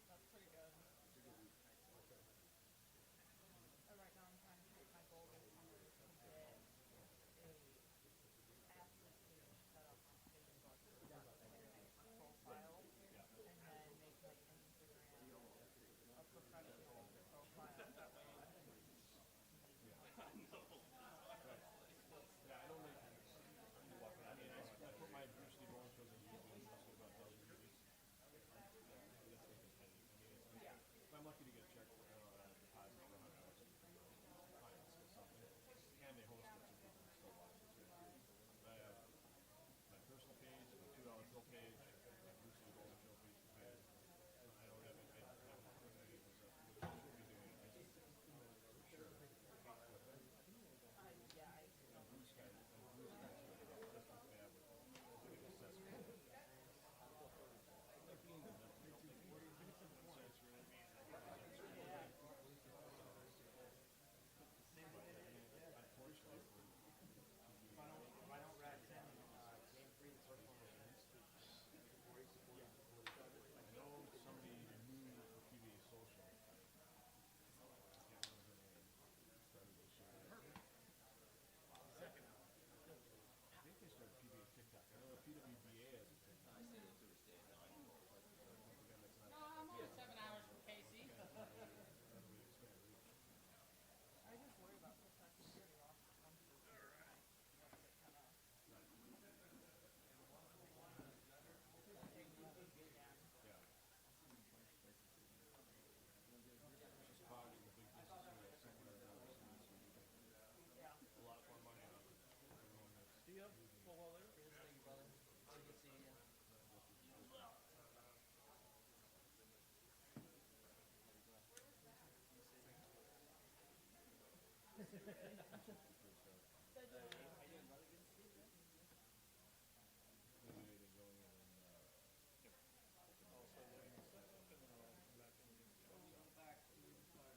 That's pretty good. Right now I'm trying to take my goal this summer is to get a athlete page set up on Facebook so that I can make a profile and then make my Instagram a professional profile. That way I can yeah. Yeah, I don't yeah. No, I'm only 7 hours from KC. I just worry about protecting security off fences here. Unless it kind of take notice again. Yeah. See ya. Well, later. Thank you, brother. Good to see you. How you doing, brother? Good to see you. So we go back to start.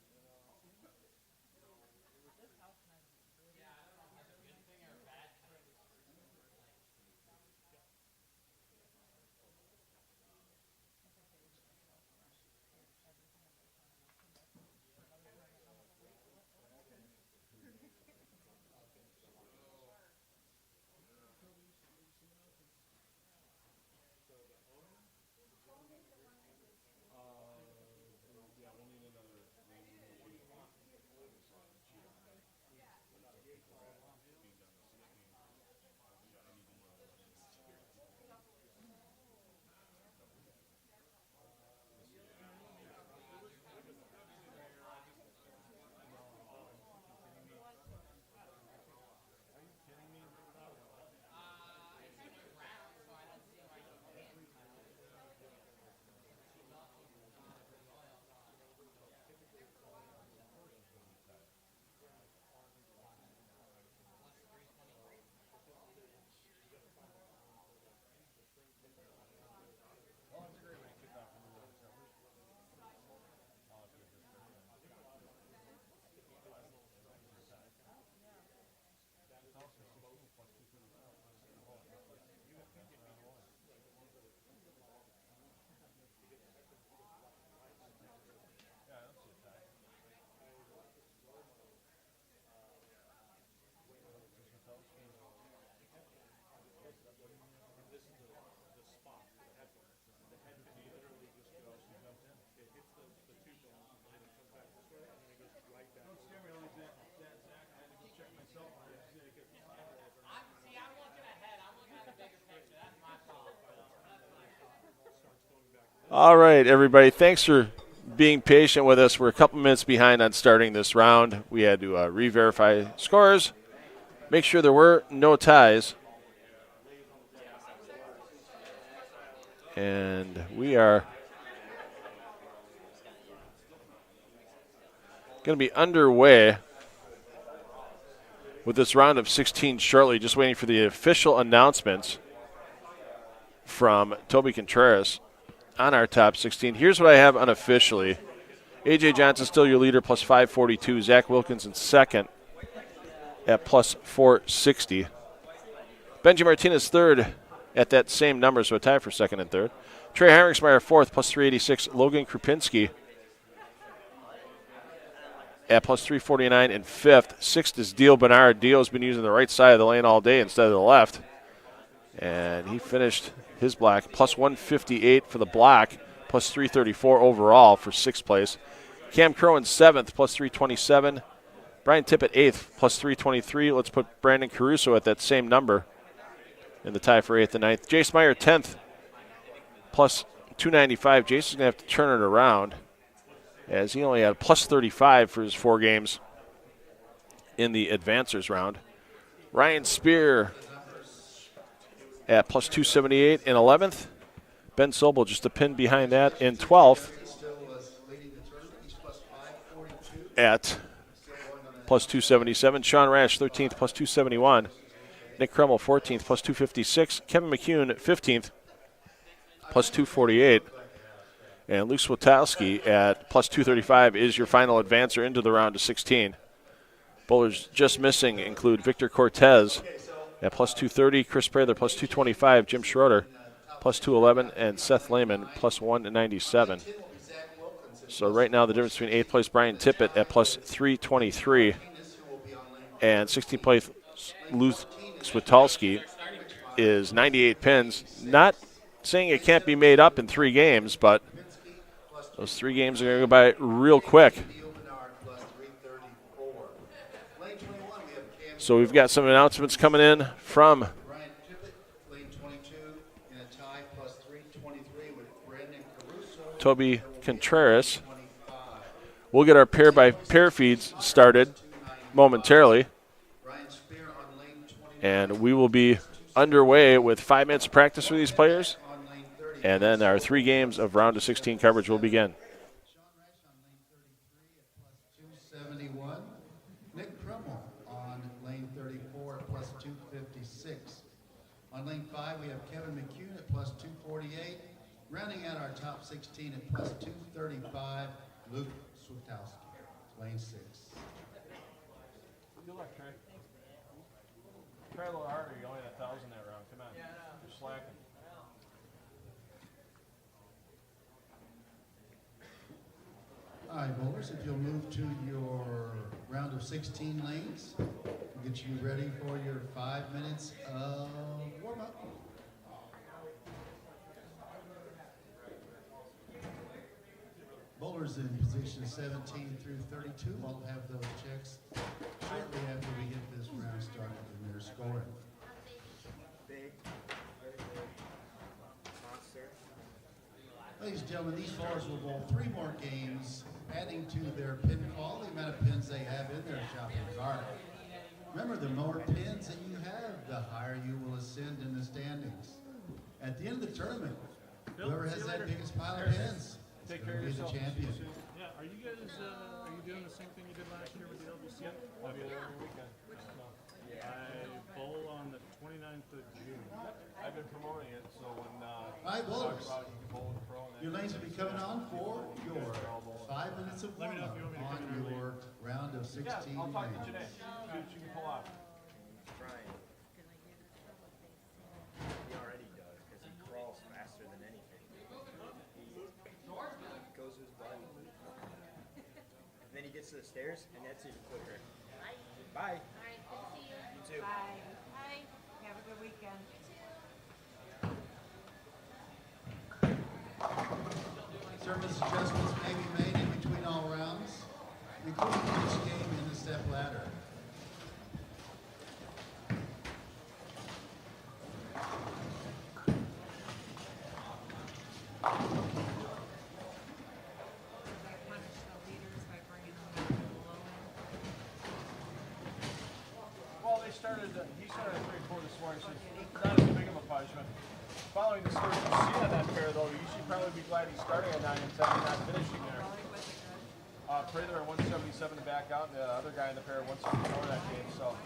This house smells really Yeah, I don't know if that's a good thing or a bad thing. I think they would myself around everything that they found and come back another time and I'm like, wait, what happened? It's a new round, so I don't see why you can't. Plus 323. Yeah. This is the spot for the head one. The head can literally just go. It hits the two bones and then it comes back this way and then it goes right back. Don't scare me like that, Zach. I had to go check myself. See, I'm looking ahead. I'm looking at the bigger picture. That's my fault. Starts going back. All right, everybody. Thanks for being patient with us. We're a couple minutes behind on starting this round. We had to re-verify scores, make sure there were no ties. And we are going to be underway with this round of 16 shortly, just waiting for the official announcements from Toby Contreras on our top 16. Here's what I have unofficially. A.J. Johnson still your leader, plus 542. Zach Wilkins in second at plus 460. Benji Martinez third at that same number, so a tie for second and third. Trey Heinrichsmeyer fourth, plus 386. Logan Krupinski at plus 349 in fifth. Sixth is Dio Bernard. Dio's been using the right side of the lane all day instead of the left. And he finished his block plus 158 for the block, plus 334 overall for sixth place. Cam Crow in seventh, plus 327. Brian Tippett eighth, plus 323. Let's put Brandon Caruso at that same number in the tie for eighth and ninth. Jace Meyer 10th, plus 295. Jason's going to have to turn it around as he only had a plus 35 for his 4 games in the advancers round. Ryan Spear at plus 278 in 11th. Ben Sobel just a pin behind that in 12th at plus 277. Sean Rash 13th, plus 271. Nick Kremel 14th, plus 256. Kevin McCune 15th, plus 248. And Luke Swatowski at plus 235 is your final advancer into the round of 16. Bowlers just missing include Victor Cortez at plus 230, Chris Prather plus 225, Jim Schroeder plus 211, and Seth Lehman plus 197. So right now the difference between 8th place Brian Tippett at plus 323 and 16th place Luke Swatowski is 98 pins. Not saying it can't be made up in 3 games, but those 3 games are going to go by real quick. So we've got some announcements coming in from Toby Contreras. We'll get our pair-by-pair feeds started momentarily. And we will be underway with 5 minutes of practice for these players. And then our 3 games of round of 16 coverage will begin. Nick Kremel on lane 34 at plus 256. On lane 5, we have Kevin McCune at plus 248. Rounding out our top 16 at plus 235, Luke Swatowski, lane 6. Good luck, Trey. Try a little harder. You only had 1,000 that round. Come on. You're slacking. All right, bowlers, if you'll move to your round of 16 lanes, we'll get you ready for your 5 minutes of warm-up. Bowlers in position 17 through 32 will have those checks shortly after we get this round started and their scoring. Ladies and gentlemen, these bowlers will bowl 3 more games, adding to their pin call, the amount of pins they have in their shopping cart. Remember, the more pins that you have, the higher you will ascend in the standings. At the end of the tournament, whoever has that biggest pile of pins is going to be the champion. Yeah, are you guys, are you doing the same thing you did last year with the LBC? I'll be there every weekend. I bowl on the 29th of June. I've been promoting it, so when All right, bowlers, you can bowl with the pro. your lanes will be coming on for your 5 minutes of Let me know warm-up if you want me to on your round of 16 Yeah, I'll talk to you today. lanes. See what you can pull off. He already does because he crawls faster than anything. He goes to his body. And then he gets to the stairs, and that's even quicker. Bye. All right, good to see you. You too. Bye. Bye. Have a good weekend. Service adjustments may be made in between all rounds, including each game in the step ladder. started at 3-4 this morning, so it's not as big of a punishment. Following the scores you see on that pair, though, you should probably be glad he's starting at 9 and 10 and not finishing there. Prather at 177 to back out, and the other guy in the pair at 164 that game. So,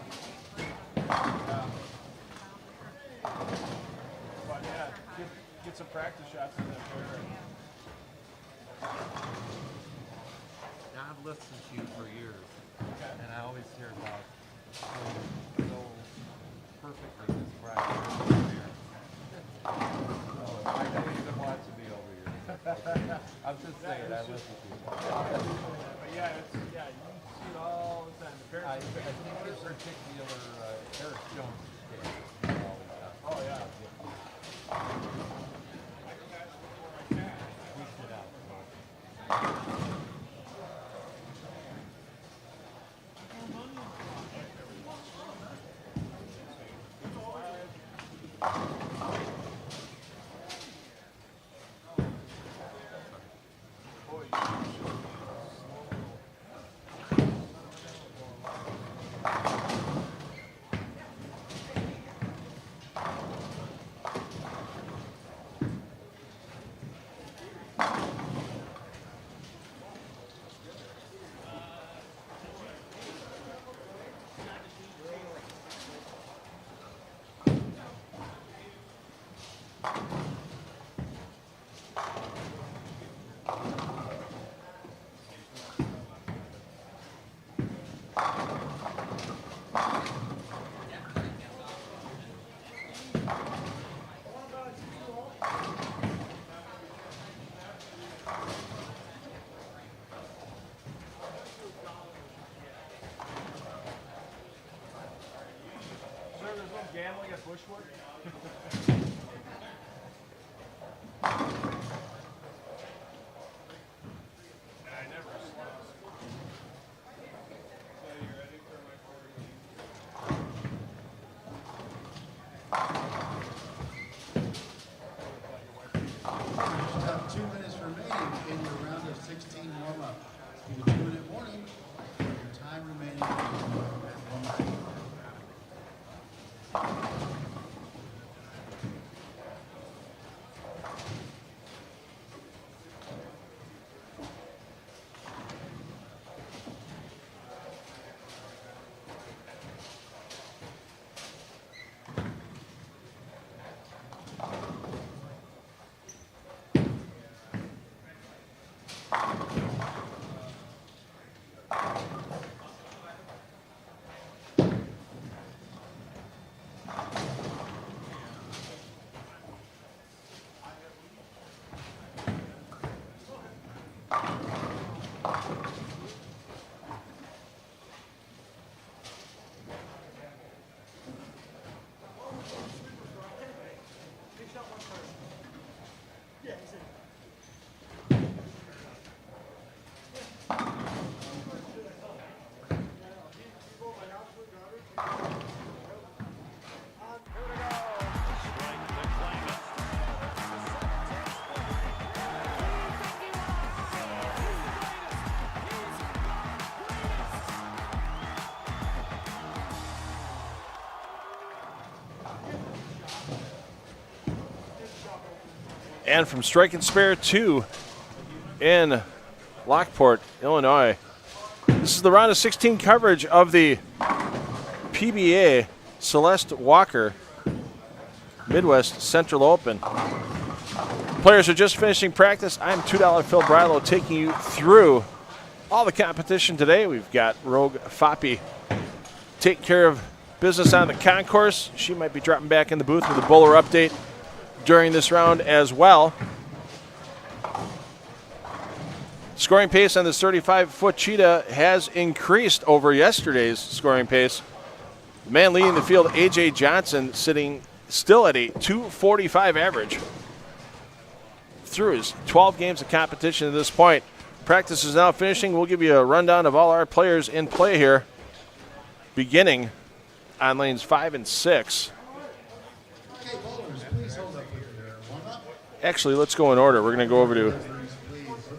but yeah, get some practice shots in that pair. I've listened to you for years, Okay. and I always hear about so perfectly described your career. So I don't even want to be over here. I'm just saying, I listen to you. But yeah, you see it all the time. The parents I think in particular, Eric Jones is all the time. oh yeah. Tweets it out. Gambling at Bushwood? And I never slept. So you ready for my 40? You have 2 minutes remaining in your round of 16 warm-up. Do the 2-minute warning. Your time remaining in warm-up. And from Strike and Spare 2 in Lockport, Illinois. This is the round of 16 coverage of the PBA Celeste Walker Midwest Central Open. Players are just finishing practice. I'm $2 Phil Brilo taking you through all the competition today. We've got Rogue Foppy take care of business on the concourse. She might be dropping back in the booth with a bowler update during this round as well. Scoring pace on this 35-foot cheetah has increased over yesterday's scoring pace. The man leading the field, A.J. Johnson, sitting still at a 245 average through his 12 games of competition at this point. Practice is now finishing. We'll give you a rundown of all our players in play here, beginning on lanes 5 and 6. Okay, bowlers, please hold up with your warm-up. Actually, let's go in order. We're going to go over to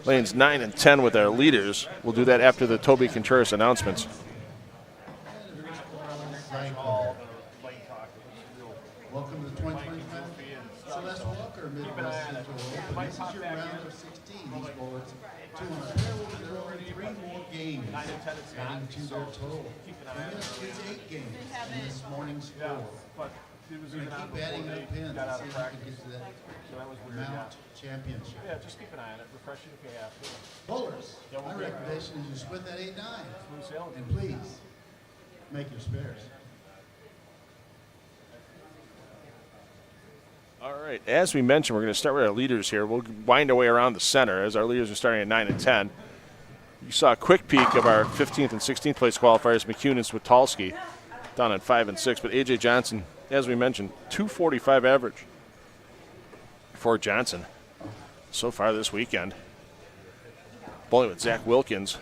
lanes 9 and 10 with our leaders. We'll do that after the Toby Contreras announcements. And if you're going to cycle, 10 it's not. adding to their total. Keep an eye on And it. this is 8 games in this morning's Yeah, score. but it was We're even going to on keep adding before up they pins got out and of see if we can practice. get to that So that was weird, yeah. Mount championship. Yeah, just keep an eye on it. Refresh it if you have to. Bowlers, Yeah, we'll my be recommendation is you split that 8-9. Smooth sailing. And please, make your spares. All right, as we mentioned, we're going to start with our leaders here. We'll wind our way around the center as our leaders are starting at 9 and 10. You saw a quick peek of our 15th and 16th place qualifiers, McCune and Switalski, down at 5 and 6. But A.J. Johnson, as we mentioned, 245 average for Johnson so far this weekend. Bowling with Zach Wilkins.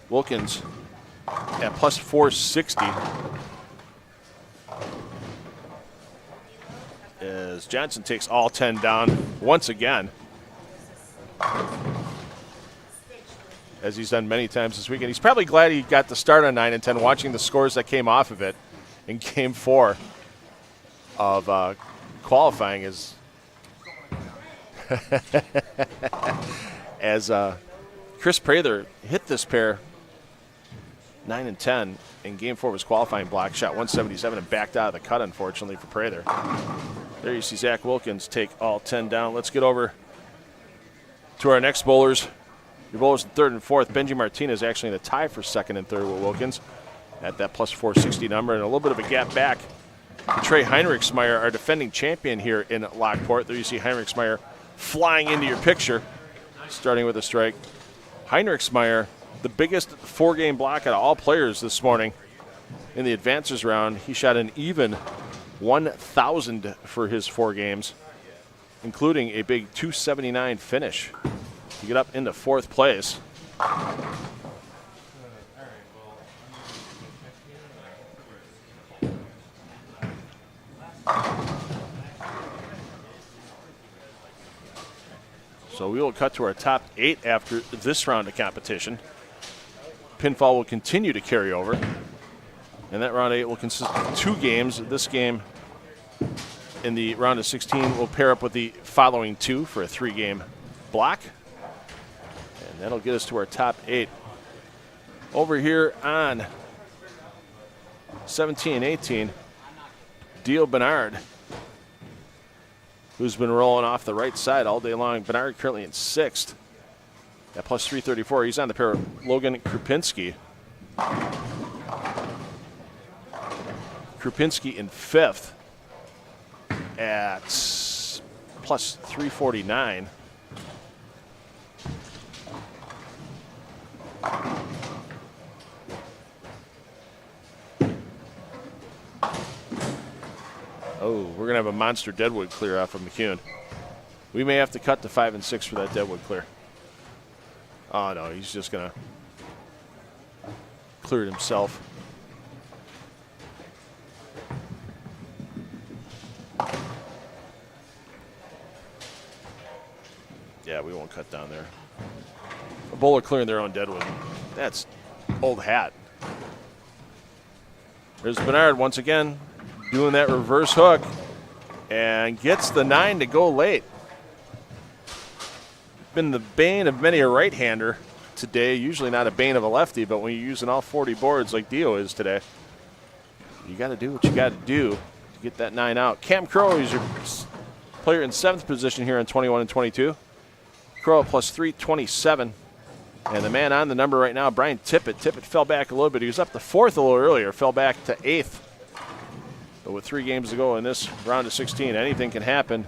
Wilkins at plus 460. As Johnson takes all 10 down once again, as he's done many times this weekend. He's probably glad he got the start on 9 and 10, watching the scores that came off of it in Game 4 of qualifying as Chris Prather hit this pair 9 and 10 in Game 4 of his qualifying block, shot 177 and backed out of the cut, unfortunately, for Prather. There you see Zach Wilkins take all 10 down. Let's get over to our next bowlers. Your bowlers in 3rd and 4th. Benji Martinez actually in a tie for 2nd and 3rd with Wilkins at that plus 460 number, and a little bit of a gap back. Trey Heinrichsmeyer, our defending champion here in Lockport. There you see Heinrichsmeyer flying into your picture, starting with a strike. Heinrichsmeyer, the biggest 4-game block out of all players this morning in the advances round. He shot an even 1,000 for his 4 games, including a big 279 finish to get up into 4th place. So we will cut to our top 8 after this round of competition. Pinfall will continue to carry over, and that round 8 will consist of 2 games. This game in the round of 16 will pair up with the following 2 for a 3-game block, and that'll get us to our top 8. Over here on 17 and 18, Dio Bernard, who's been rolling off the right side all day long. Bernard currently in 6th at plus 334. He's on the pair of Logan Krupinski. Krupinski in 5th at plus 349. Oh, we're going to have a monster deadwood clear off of McCune. We may have to cut to 5 and 6 for that deadwood clear. Oh, no, he's just going to clear it himself. Yeah, we won't cut down there. A bowler clearing their own deadwood. That's old hat. There's Bernard once again doing that reverse hook and gets the 9 to go late. Been the bane of many a right-hander today. Usually not a bane of a lefty, but when you're using all 40 boards like Dio is today, you got to do what you got to do to get that 9 out. Cam Crow is your player in 7th position here in 21 and 22. Crow at plus 327. And the man on the number right now, Brian Tippett. Tippett fell back a little bit. He was up to 4th a little earlier, fell back to 8th. But with 3 games to go in this round of 16, anything can happen.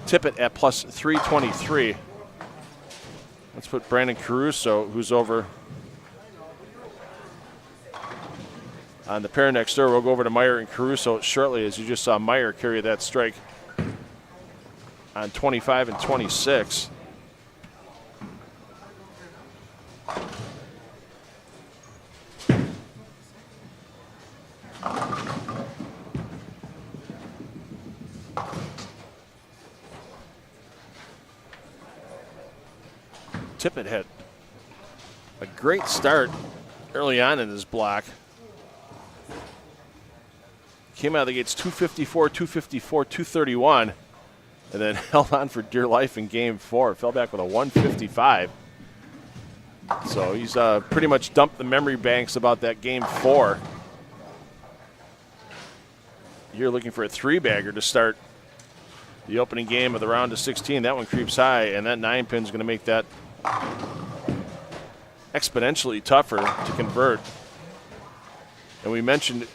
Tippett at plus 323. Let's put Brandon Caruso, who's over on the pair next door. We'll go over to Meyer and Caruso shortly, as you just saw Meyer carry that strike on 25 and 26. Tippett had a great start early on in his block. Came out of the gates 254, 254, 231, and then held on for dear life in Game 4. Fell back with a 155. So he's pretty much dumped the memory banks about that game 4. You're looking for a 3-bagger to start the opening game of the round of 16. That one creeps high, and that 9-pin is going to make that exponentially tougher to convert. And we mentioned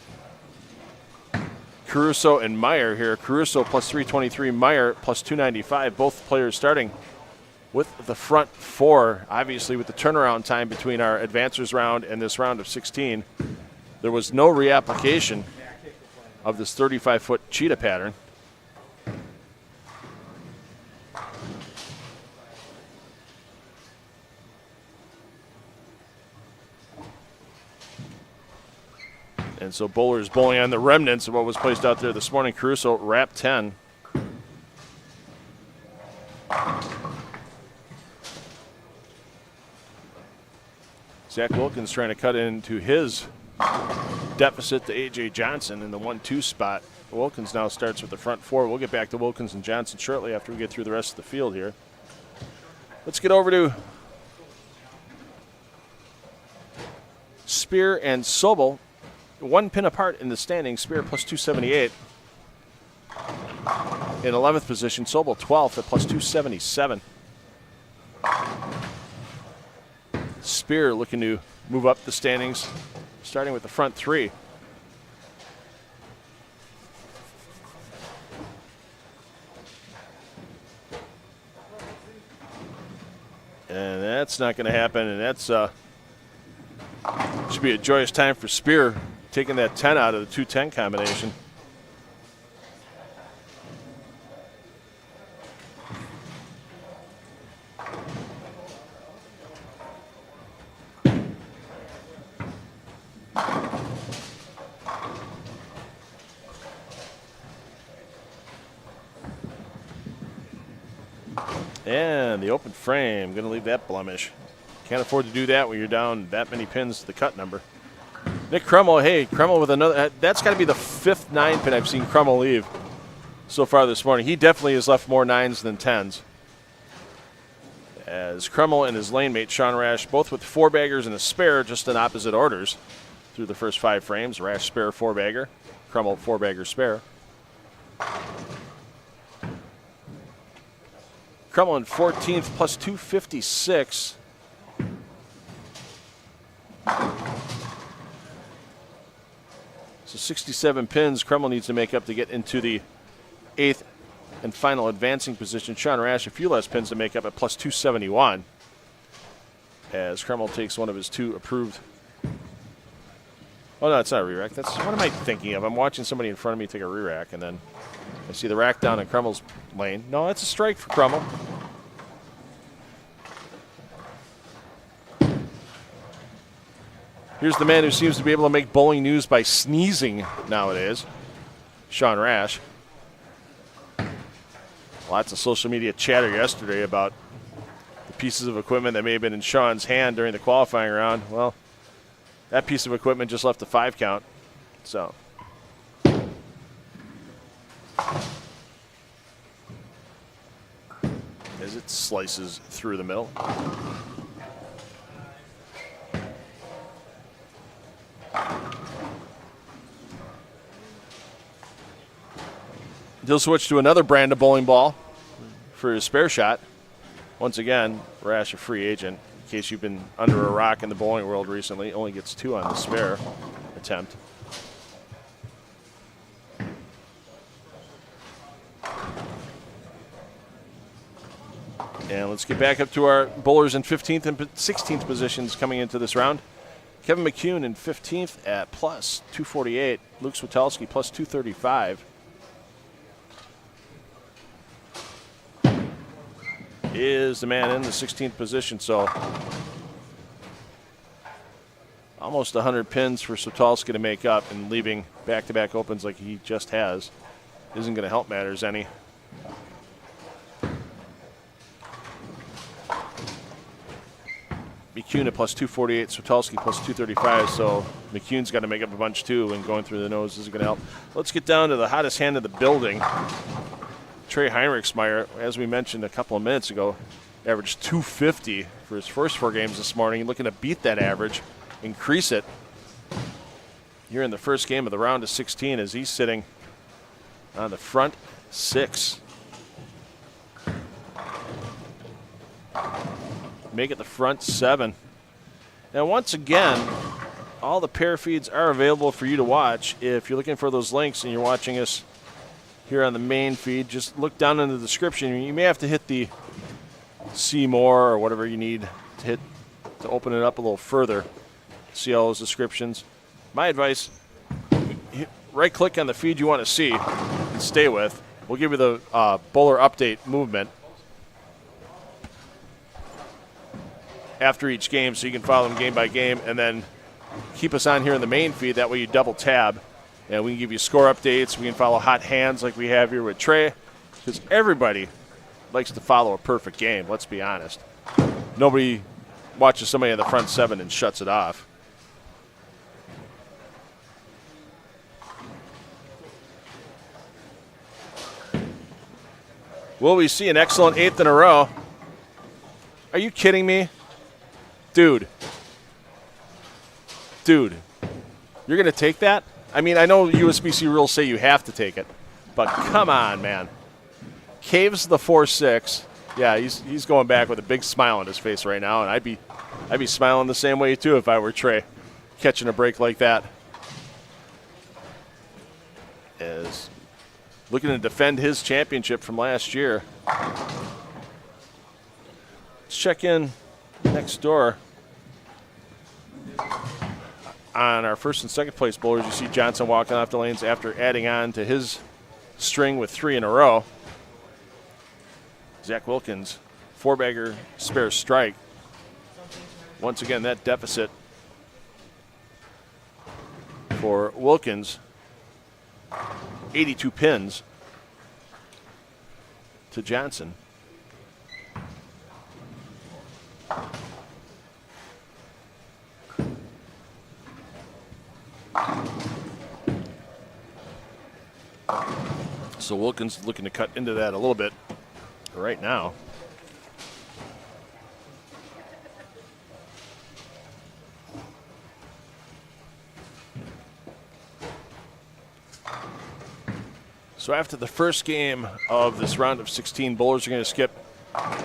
Caruso and Meyer here. Caruso plus 323, Meyer plus 295. Both players starting with the front 4. Obviously, with the turnaround time between our advancers round and this round of 16, there was no reapplication of this 35-foot cheetah pattern. And so bowlers bowling on the remnants of what was placed out there this morning. Caruso wrap 10. Zach Wilkins trying to cut into his deficit to A.J. Johnson in the 1-2 spot. Wilkins now starts with the front 4. We'll get back to Wilkins and Johnson shortly after we get through the rest of the field here. Let's get over to Spear and Sobel. 1 pin apart in the standings. Spear plus 278. In 11th position, Sobel 12th at plus 277. Spear looking to move up the standings, starting with the front 3. And that's not going to happen, and that's should be a joyous time for Spear, taking that 10 out of the 2-10 combination. And the open frame, going to leave that blemish. Can't afford to do that when you're down that many pins to the cut number. Nick Crummell, hey, Crummell with another. That's got to be the 5th 9-pin I've seen Crummell leave so far this morning. He definitely has left more 9s than 10s. As Crummell and his lane mate, Sean Rash, both with 4-baggers and a spare, just in opposite orders through the first 5 frames. Rash spare 4-bagger, Crummell 4-bagger spare. Crummell in 14th plus 256. So 67 pins Crummell needs to make up to get into the 8th and final advancing position. Sean Rash a few less pins to make up at plus 271 as Crummell takes one of his 2 approved. Oh, no, it's not a re-rack. That's, what am I thinking of? I'm watching somebody in front of me take a re-rack, and then I see the rack down in Crummell's lane. No, that's a strike for Crummell. Here's the man who seems to be able to make bowling news by sneezing nowadays, Sean Rash. Lots of social media chatter yesterday about the pieces of equipment that may have been in Sean's hand during the qualifying round. Well, that piece of equipment just left a 5 count. So as it slices through the middle. He'll switch to another brand of bowling ball for his spare shot. Once again, Rash a free agent. In case you've been under a rock in the bowling world recently, only gets 2 on the spare attempt. And let's get back up to our bowlers in 15th and 16th positions coming into this round. Kevin McCune in 15th at plus 248. Luke Switelski plus 235. Is the man in the 16th position, so almost 100 pins for Switelski to make up, and leaving back-to-back opens like he just has isn't going to help matters any. McCune at plus 248, Switelski plus 235, so McCune's got to make up a bunch too, and going through the nose isn't going to help. Let's get down to the hottest hand of the building. Trey Heinrichsmeyer, as we mentioned a couple of minutes ago, averaged 250 for his first 4 games this morning, looking to beat that average, increase it here in the first game of the round of 16 as he's sitting on the front 6. Make it the front 7. And once again, all the pair feeds are available for you to watch. If you're looking for those links and you're watching us here on the main feed, just look down in the description. You may have to hit the see more or whatever you need to hit to open it up a little further. See all those descriptions. My advice, right click on the feed you want to see and stay with. We'll give you the bowler update movement after each game so you can follow them game by game, and then keep us on here in the main feed. That way you double tab and we can give you score updates. We can follow hot hands like we have here with Trey, because everybody likes to follow a perfect game, let's be honest. Nobody watches somebody in the front 7 and shuts it off. Will we see an excellent 8th in a row? Are you kidding me? Dude, you're going to take that? I mean, I know USBC rules say you have to take it, but come on, man. Caves the 4-6. Yeah, he's going back with a big smile on his face right now, and I'd be smiling the same way too if I were Trey, catching a break like that. As looking to defend his championship from last year. Let's check in next door on our first and second place bowlers. You see Johnson walking off the lanes after adding on to his string with 3 in a row. Zach Wilkins, 4-bagger spare strike. Once again, that deficit for Wilkins, 82 pins to Johnson. So Wilkins looking to cut into that a little bit right now. So after the first game of this round of 16, bowlers are going to skip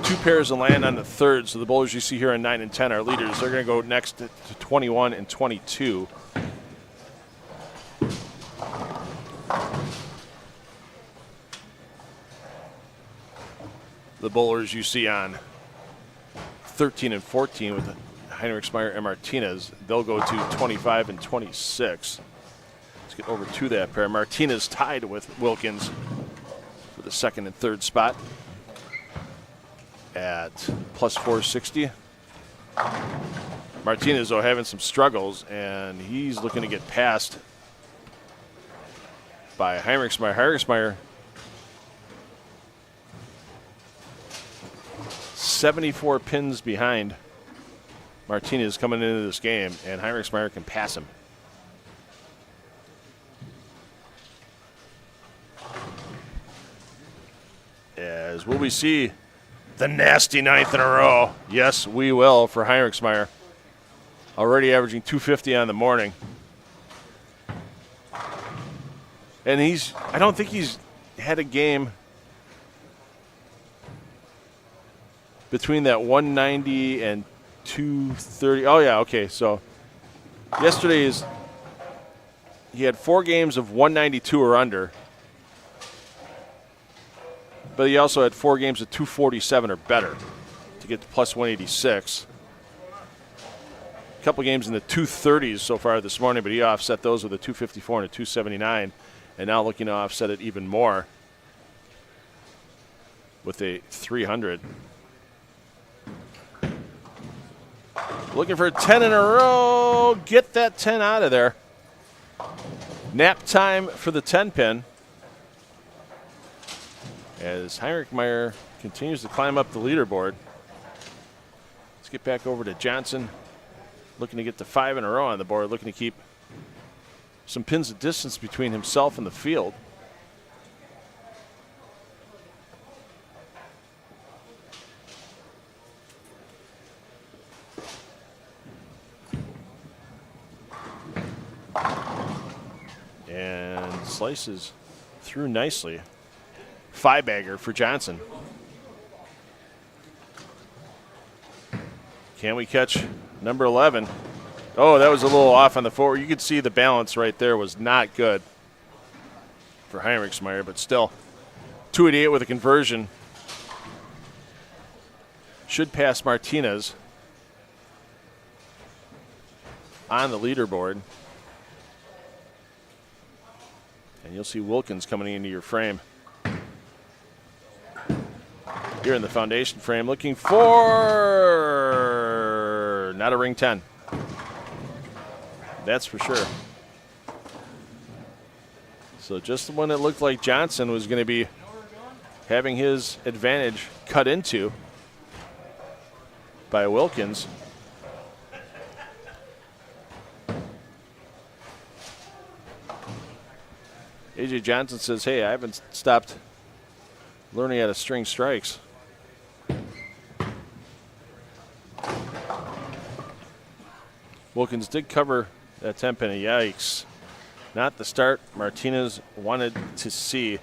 2 pairs and land on the third. So the bowlers you see here on 9 and 10 are leaders. They're going to go next to 21 and 22. The bowlers you see on 13 and 14 with Heinrichsmeyer and Martinez, they'll go to 25 and 26. Let's get over to that pair. Martinez tied with Wilkins for the second and third spot at plus 460. Martinez, though, having some struggles, and he's looking to get passed by Heinrichsmeyer. Heinrichsmeyer, 74 pins behind Martinez coming into this game, and Heinrichsmeyer can pass him. As will we see the nasty 9th in a row? Yes, we will for Heinrichsmeyer. Already averaging 250 on the morning. And I don't think he's had a game between that 190 and 230. Oh, yeah, okay. So he had 4 games of 192 or under. But he also had 4 games of 247 or better to get to plus 186. A couple games in the 230s so far this morning, but he offset those with a 254 and a 279, and now looking to offset it even more with a 300. Looking for a 10 in a row. Get that 10 out of there. Nap time for the 10 pin. As Heinrichsmeyer continues to climb up the leaderboard. Let's get back over to Johnson. Looking to get to 5 in a row on the board. Looking to keep some pins of distance between himself and the field. And slices through nicely. 5-bagger for Johnson. Can we catch number 11? Oh, that was a little off on the forward. You could see the balance right there was not good for Heinrichsmeyer, but still 288 with a conversion. Should pass Martinez on the leaderboard. And you'll see Wilkins coming into your frame. Here in the foundation frame, looking for not a ring 10. That's for sure. So just when it looked like Johnson was going to be having his advantage cut into by Wilkins. A.J. Johnson says, hey, I haven't stopped learning how to string strikes. Wilkins did cover that 10-pin. Yikes. Not the start Martinez wanted to see.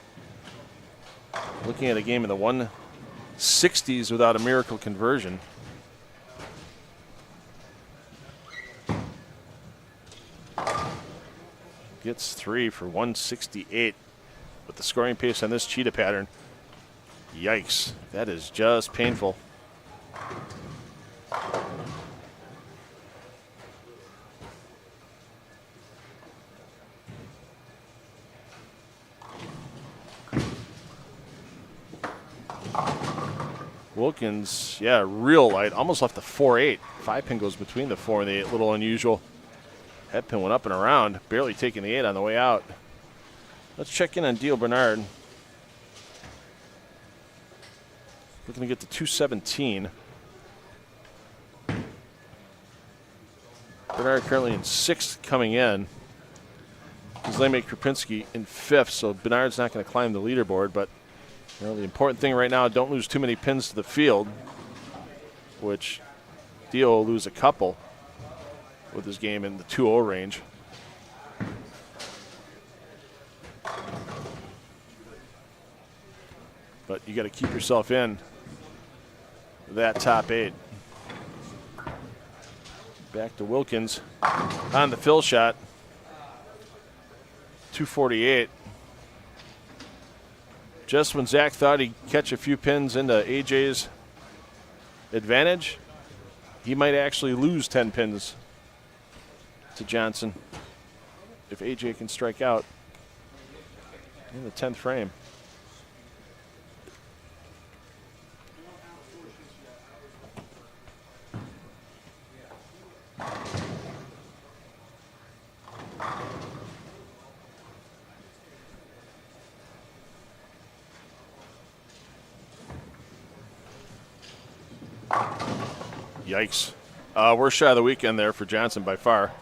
Looking at a game in the 160s without a miracle conversion. Gets 3 for 168 with the scoring pace on this cheetah pattern. Yikes. That is just painful. Wilkins, yeah, real light. Almost left the 4-8. 5-pin goes between the 4 and the 8. A little unusual. That pin went up and around, barely taking the 8 on the way out. Let's check in on Dio Bernard. Looking to get to 217. Bernard currently in 6th coming in. Zlaymek Krupinski in 5th, so Bernard's not going to climb the leaderboard, but you know, the important thing right now, don't lose too many pins to the field, which Dio will lose a couple with his game in the 2-0 range. But you got to keep yourself in that top 8. Back to Wilkins on the fill shot. 248. Just when Zach thought he'd catch a few pins into AJ's advantage, he might actually lose 10 pins to Johnson if AJ can strike out in the 10th frame. Yikes. Worst shot of the weekend there for Johnson by far.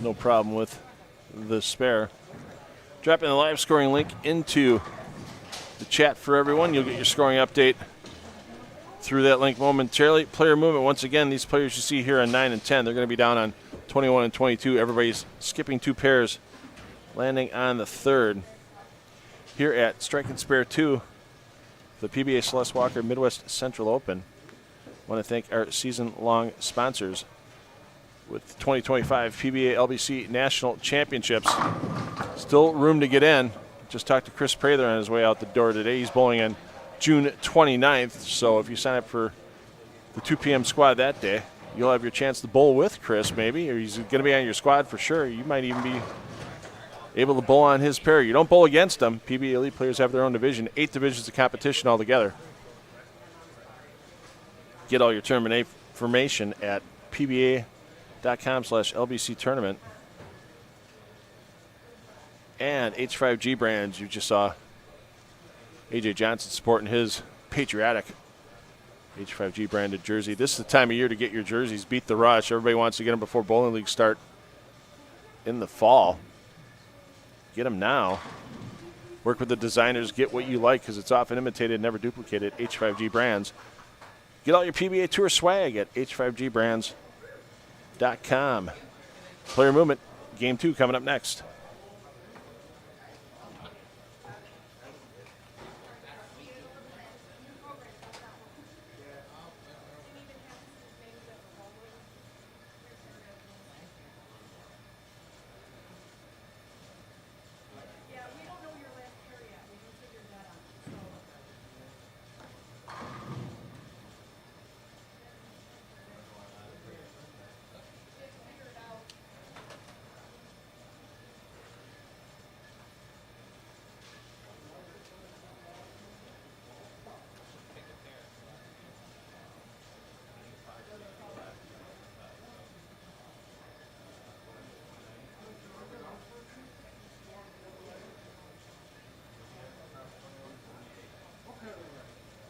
No problem with the spare. Dropping the live scoring link into the chat for everyone. You'll get your scoring update through that link momentarily. Player movement, once again, these players you see here on 9 and 10, they're going to be down on 21 and 22. Everybody's skipping 2 pairs, landing on the 3rd. Here at Strike and Spare 2, the PBA Celeste Walker Midwest Central Open. I want to thank our season-long sponsors with the 2025 PBA LBC National Championships. Still room to get in. Just talked to Chris Prather on his way out the door today. He's bowling on June 29th, so if you sign up for the 2 p.m. squad that day, you'll have your chance to bowl with Chris maybe, or he's going to be on your squad for sure. You might even be able to bowl on his pair. You don't bowl against them. PBA Elite players have their own division, 8 divisions of competition altogether. Get all your tournament information at pba.com/LBC tournament. And H5G Brands, you just saw A.J. Johnson sporting his patriotic H5G branded jersey. This is the time of year to get your jerseys. Beat the rush. Everybody wants to get them before bowling leagues start in the fall. Get them now. Work with the designers. Get what you like because it's often imitated, never duplicated. H5G Brands. Get all your PBA Tour swag at h5gbrands.com. Player movement. Game 2 coming up next.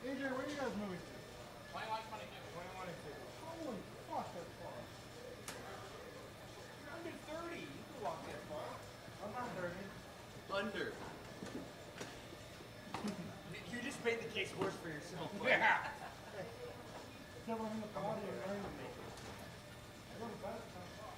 AJ, where are you guys moving to? 21, 22. 21 and 2. Holy fuck, that's far. Under 30. You can walk that far. I'm not 30. Under. You just made the case worse for yourself. Yeah. Never in the body or anything. I go to bed at 10 o'clock.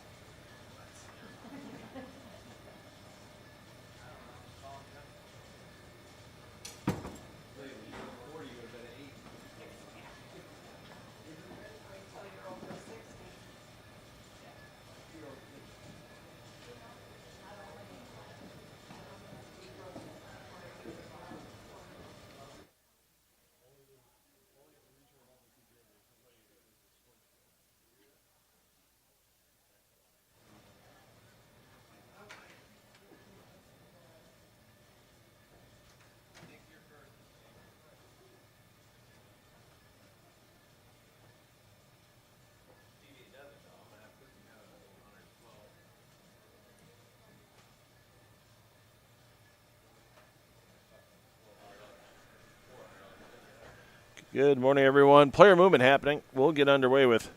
Good morning, everyone. Player movement happening. We'll get underway with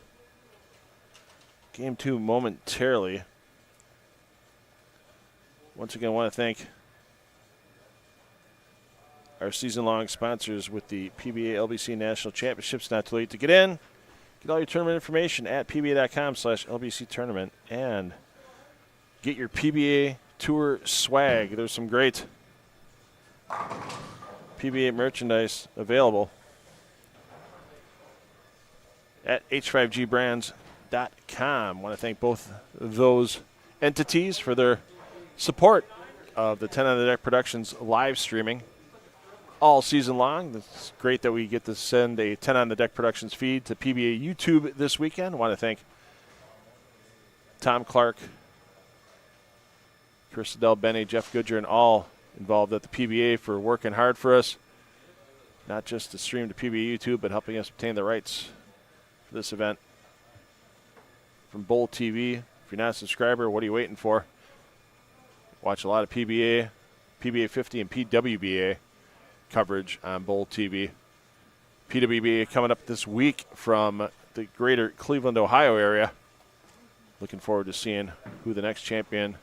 Game 2 momentarily. Once again, I want to thank our season-long sponsors with the PBA LBC National Championships. Not too late to get in. Get all your tournament information at pba.com/LBC tournament and get your PBA Tour swag. There's some great PBA merchandise available at h5gbrands.com. Want to thank both of those entities for their support of the 10 on the Deck Productions live streaming all season long. It's great that we get to send a 10 on the Deck Productions feed to PBA YouTube this weekend. Want to thank Tom Clark, Chris Adele, Benny, Jeff Goodger, and all involved at the PBA for working hard for us, not just to stream to PBA YouTube, but helping us obtain the rights for this event from Bowl TV. If you're not a subscriber, what are you waiting for? Watch a lot of PBA, PBA 50, and PWBA coverage on Bowl TV. PWBA coming up this week from the greater Cleveland, Ohio area. Looking forward to seeing who the next champion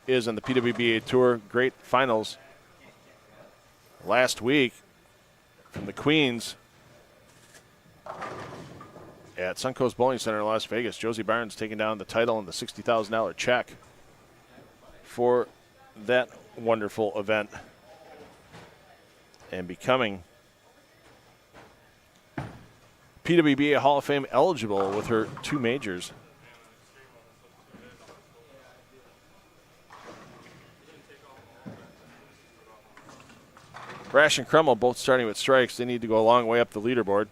is on the PWBA Tour. Great finals last week from the Queens at Suncoast Bowling Center in Las Vegas. Josie Barnes taking down the title and the $60,000 check for that wonderful event and becoming PWBA Hall of Fame eligible with her 2 majors. Brash and Crummel both starting with strikes. They need to go a long way up the leaderboard.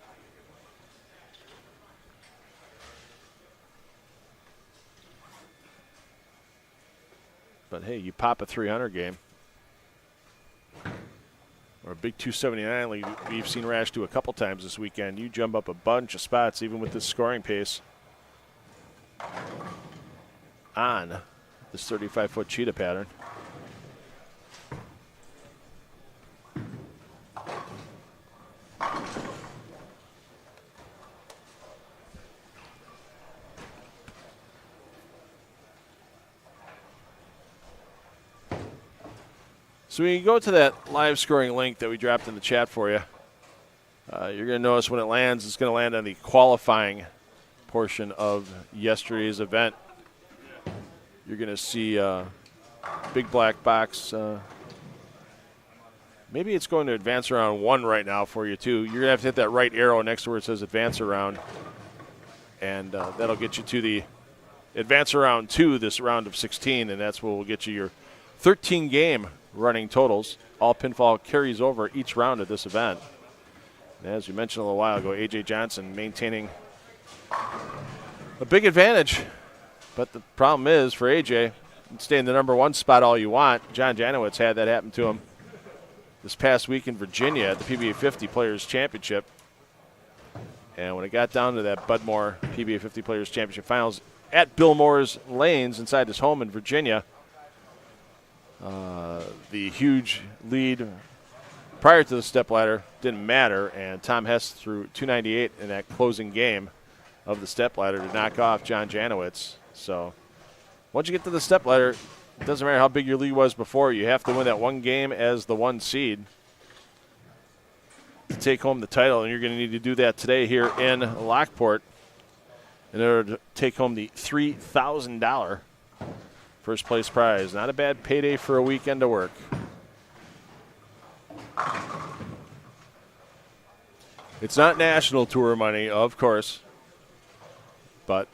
But hey, you pop a 300 game or a big 279 lead. We've seen Rash do a couple times this weekend. You jump up a bunch of spots, even with this scoring pace on this 35-foot cheetah pattern. So when you go to that live scoring link that we dropped in the chat for you, you're going to notice when it lands, it's going to land on the qualifying portion of yesterday's event. You're going to see a big black box. Maybe it's going to advance around 1 right now for you, too. You're going to have to hit that right arrow next to where it says advance around, and that'll get you to the advance around 2 this round of 16, and that's what will get you your 13-game running totals. All pinfall carries over each round of this event. And as we mentioned a little while ago, A.J. Johnson maintaining a big advantage. But the problem is for A.J., stay in the number 1 spot all you want. John Janowitz had that happen to him this past week in Virginia at the PBA 50 Players Championship. And when it got down to that Bud Moore PBA 50 Players Championship Finals at Bill Moore's Lanes inside his home in Virginia, the huge lead prior to the stepladder didn't matter, and Tom Hess threw 298 in that closing game of the stepladder to knock off John Janowitz. So once you get to the stepladder, it doesn't matter how big your lead was before. You have to win that 1 game as the 1 seed to take home the title, and you're going to need to do that today here in Lockport in order to take home the $3,000 first place prize. Not a bad payday for a weekend of work. It's not national tour money, of course, but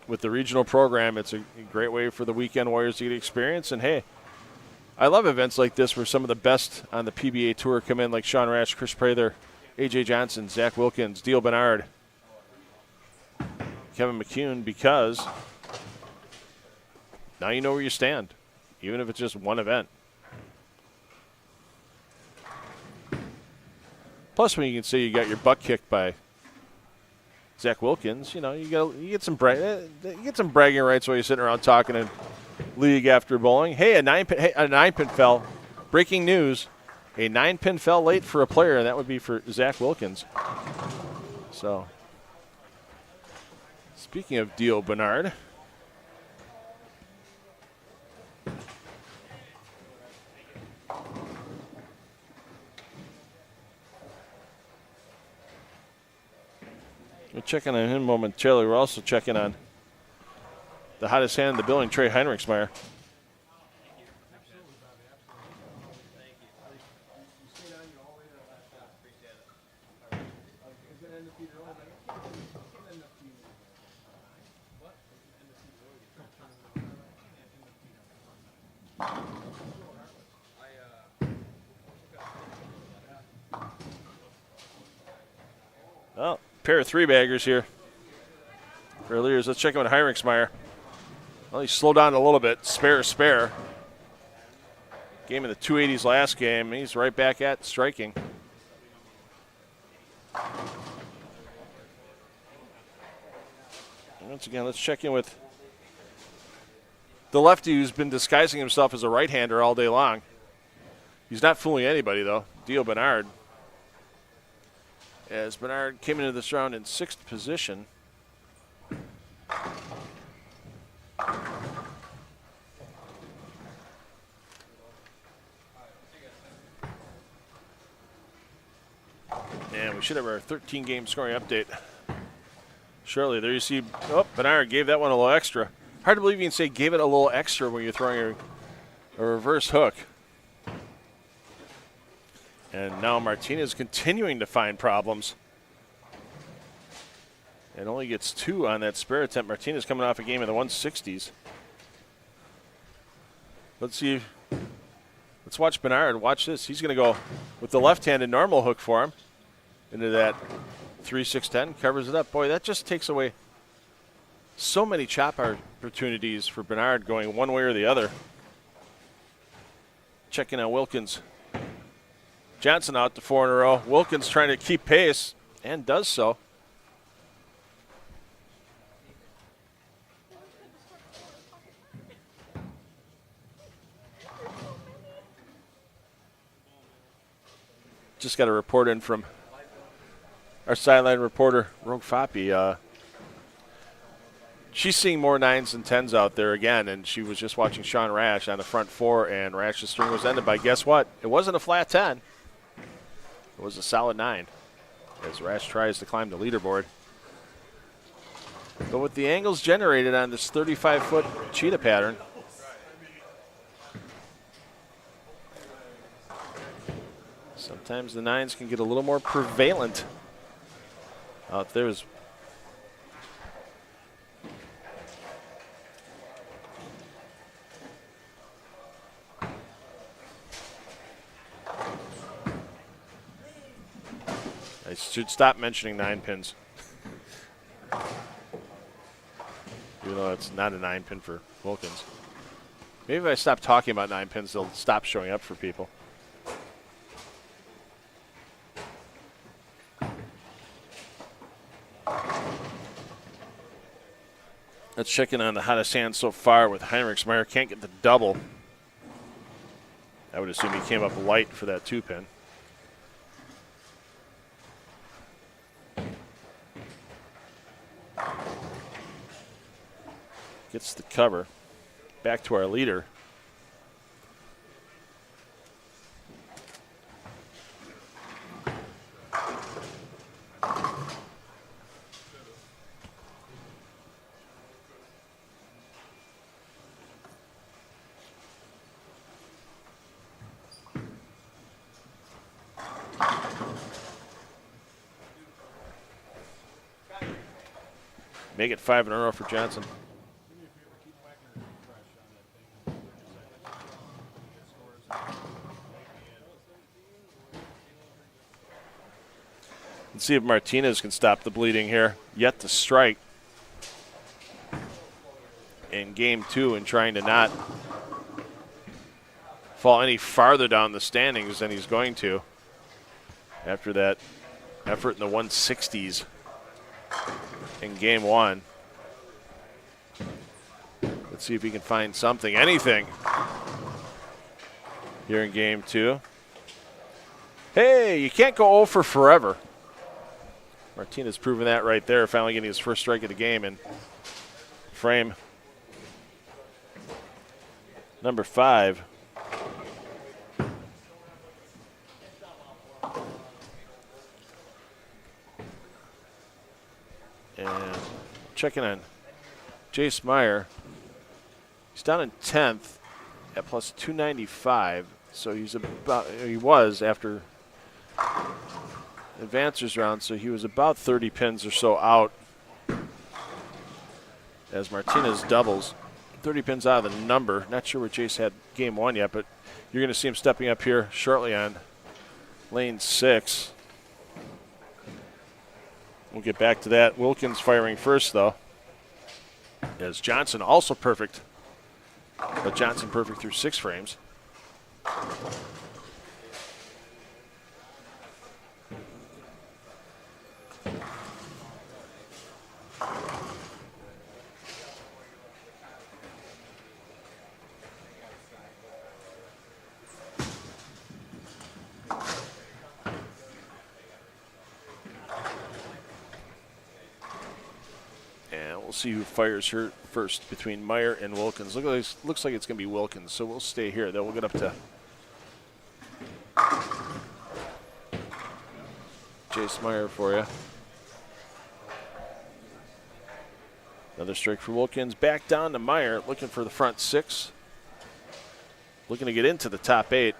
with the regional program, it's a great way for the weekend warriors to get experience. And, hey, I love events like this where some of the best on the PBA Tour come in, like Sean Rash, Chris Prather, A.J. Johnson, Zach Wilkins, Diehl Bernard, Kevin McCune, because now you know where you stand, even if it's just one event. Plus, when you can say you got your butt kicked by Zach Wilkins, you know, you get some bragging rights while you're sitting around talking in league after bowling. Hey, a 9-pin fell. Breaking news: a 9-pin fell late for a player, and that would be for Zach Wilkins. So, speaking of Diehl Bernard, we're checking on him momentarily. We're also checking on the hottest hand in the building, Trey Heinrichsmeyer. Well, pair of 3-baggers here for Leaders. Let's check in with Heinrichsmeyer. Well, he slowed down a little bit. Spare. Game in the 280s last game. He's right back at striking. Once again, let's check in with the lefty who's been disguising himself as a right-hander all day long. He's not fooling anybody, though. Diehl Bernard. As Bernard came into this round in 6th position. And we should have our 13-game scoring update shortly. There you see, Bernard gave that one a little extra. Hard to believe you can say gave it a little extra when you're throwing a reverse hook. And now Martinez continuing to find problems. And only gets 2 on that spare attempt. Martinez coming off a game in the 160s. Let's see. Let's watch Bernard. Watch this. He's going to go with the left-handed normal hook for him into that 3-6-10. Covers it up. Boy, that just takes away so many chop opportunities for Bernard going one way or the other. Checking on Wilkins. Johnson out to 4 in a row. Wilkins trying to keep pace and does so. Just got a report in from our sideline reporter, Rogue Foppy. she's seeing more 9s than 10s out there again, and she was just watching Sean Rash on the front 4, and Rash's string was ended by, guess what? It wasn't a flat 10. It was a solid 9 as Rash tries to climb the leaderboard. But with the angles generated on this 35-foot cheetah pattern, sometimes the 9s can get a little more prevalent out there. I should stop mentioning 9 pins. Even though it's not a 9 pin for Wilkins. Maybe if I stop talking about 9 pins, they'll stop showing up for people. Let's check in on the hottest hand so far with Heinrichsmeyer. Can't get the double. I would assume he came up light for that 2 pin. Gets the cover. Back to our leader. Make it 5 in a row for Johnson. Let's see if Martinez can stop the bleeding here. Yet to strike in game 2 and trying to not fall any farther down the standings than he's going to after that effort in the 160s in game 1. Let's see if he can find something, anything, here in game 2. Hey, you can't go 0 for forever. Martinez proving that right there, finally getting his first strike of the game in frame number 5. And checking on Jace Meyer. He's down in 10th at plus 295, so he was after advancers round, so he was about 30 pins or so out as Martinez doubles. 30 pins out of the number. Not sure where Jace had game 1 yet, but you're going to see him stepping up here shortly on lane 6. We'll get back to that. Wilkins firing first, though, as Johnson also perfect, but Johnson perfect through 6 frames. See who fires her first between Meyer and Wilkins. Looks like it's going to be Wilkins, so we'll stay here. Then we'll get up to Jace Meyer for you. Another strike for Wilkins. Back down to Meyer, looking for the front 6. Looking to get into the top 8.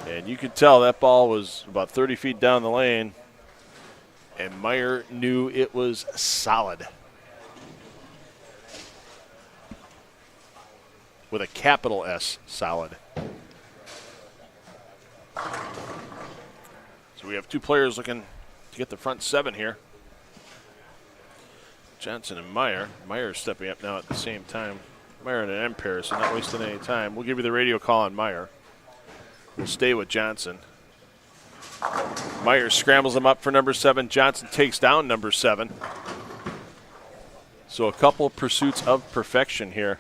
And you could tell that ball was about 30 feet down the lane, and Meyer knew it was solid. With a capital S, solid. So we have 2 players looking to get the front 7 here. Johnson and Meyer. Meyer stepping up now at the same time. Meyer in an end pair, so not wasting any time. We'll give you the radio call on Meyer. We'll stay with Johnson. Meyer scrambles him up for number 7. Johnson takes down number 7. So a couple pursuits of perfection here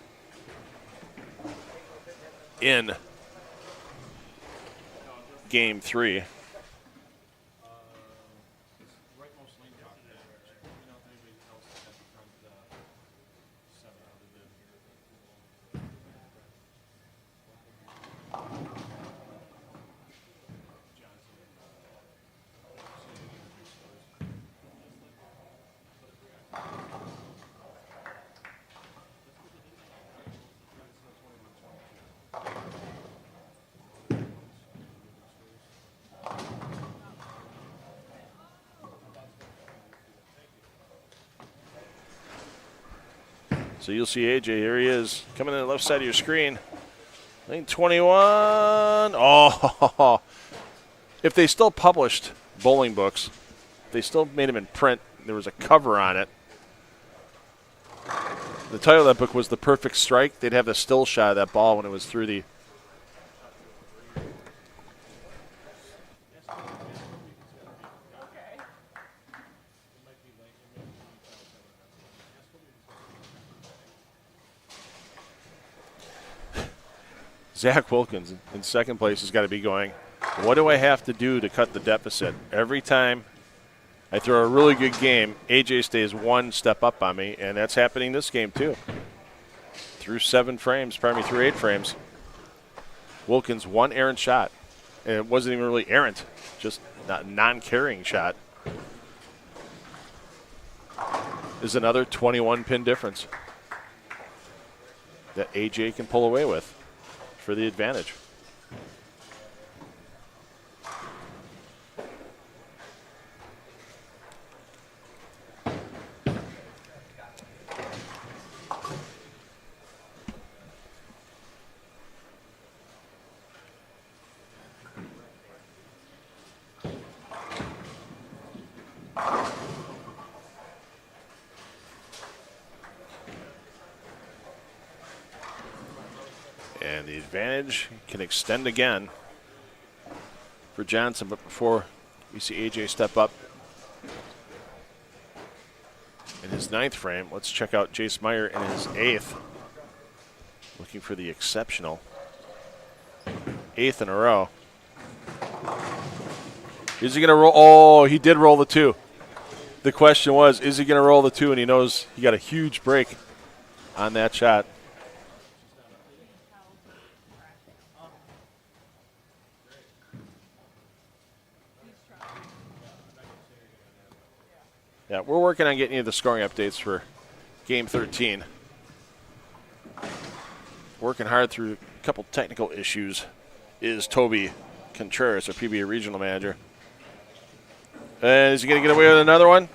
in game 3. So you'll see AJ. Here he is coming in the left side of your screen. Lane 21. Oh, if they still published bowling books, they still made them in print. There was a cover on it. The title of that book was The Perfect Strike. They'd have the still shot of that ball when it was through the. Zach Wilkins in second place has got to be going, what do I have to do to cut the deficit? Every time I throw a really good game, AJ stays one step up on me, and that's happening this game too. Through 8 frames. Wilkins one errant shot. And it wasn't even really errant, just a non-carrying shot. Is another 21 pin difference that AJ can pull away with for the advantage. And the advantage can extend again for Johnson, but before we see AJ step up in his 9th frame, let's check out Jace Meyer in his 8th. Looking for the exceptional 8th in a row. Is he going to roll? Oh, he did roll the 2. The question was, is he going to roll the 2? And he knows he got a huge break on that shot. Yeah, we're working on getting you the scoring updates for Game 13. Working hard through a couple technical issues is Toby Contreras, our PBA Regional Manager. And is he going to get away with another one?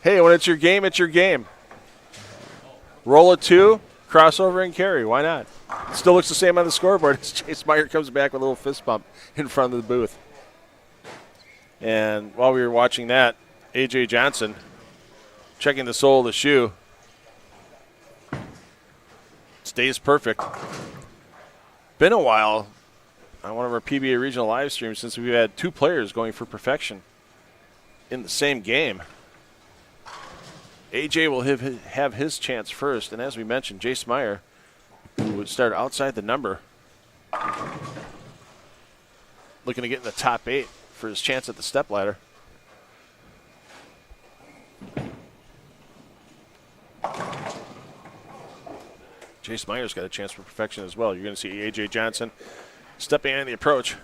Hey, when it's your game, it's your game. Roll a 2, crossover and carry. Why not? It still looks the same on the scoreboard as Chase Meyer comes back with a little fist bump in front of the booth. And while we were watching that, A.J. Johnson checking the sole of the shoe. Stays perfect. Been a while on one of our PBA regional live streams since we've had 2 players going for perfection in the same game. A.J. will have his chance first, and as we mentioned, Jace Meyer, who would start outside the number, looking to get in the top 8 for his chance at the step ladder. Jace Meyer's got a chance for perfection as well. You're going to see A.J. Johnson stepping in the approach.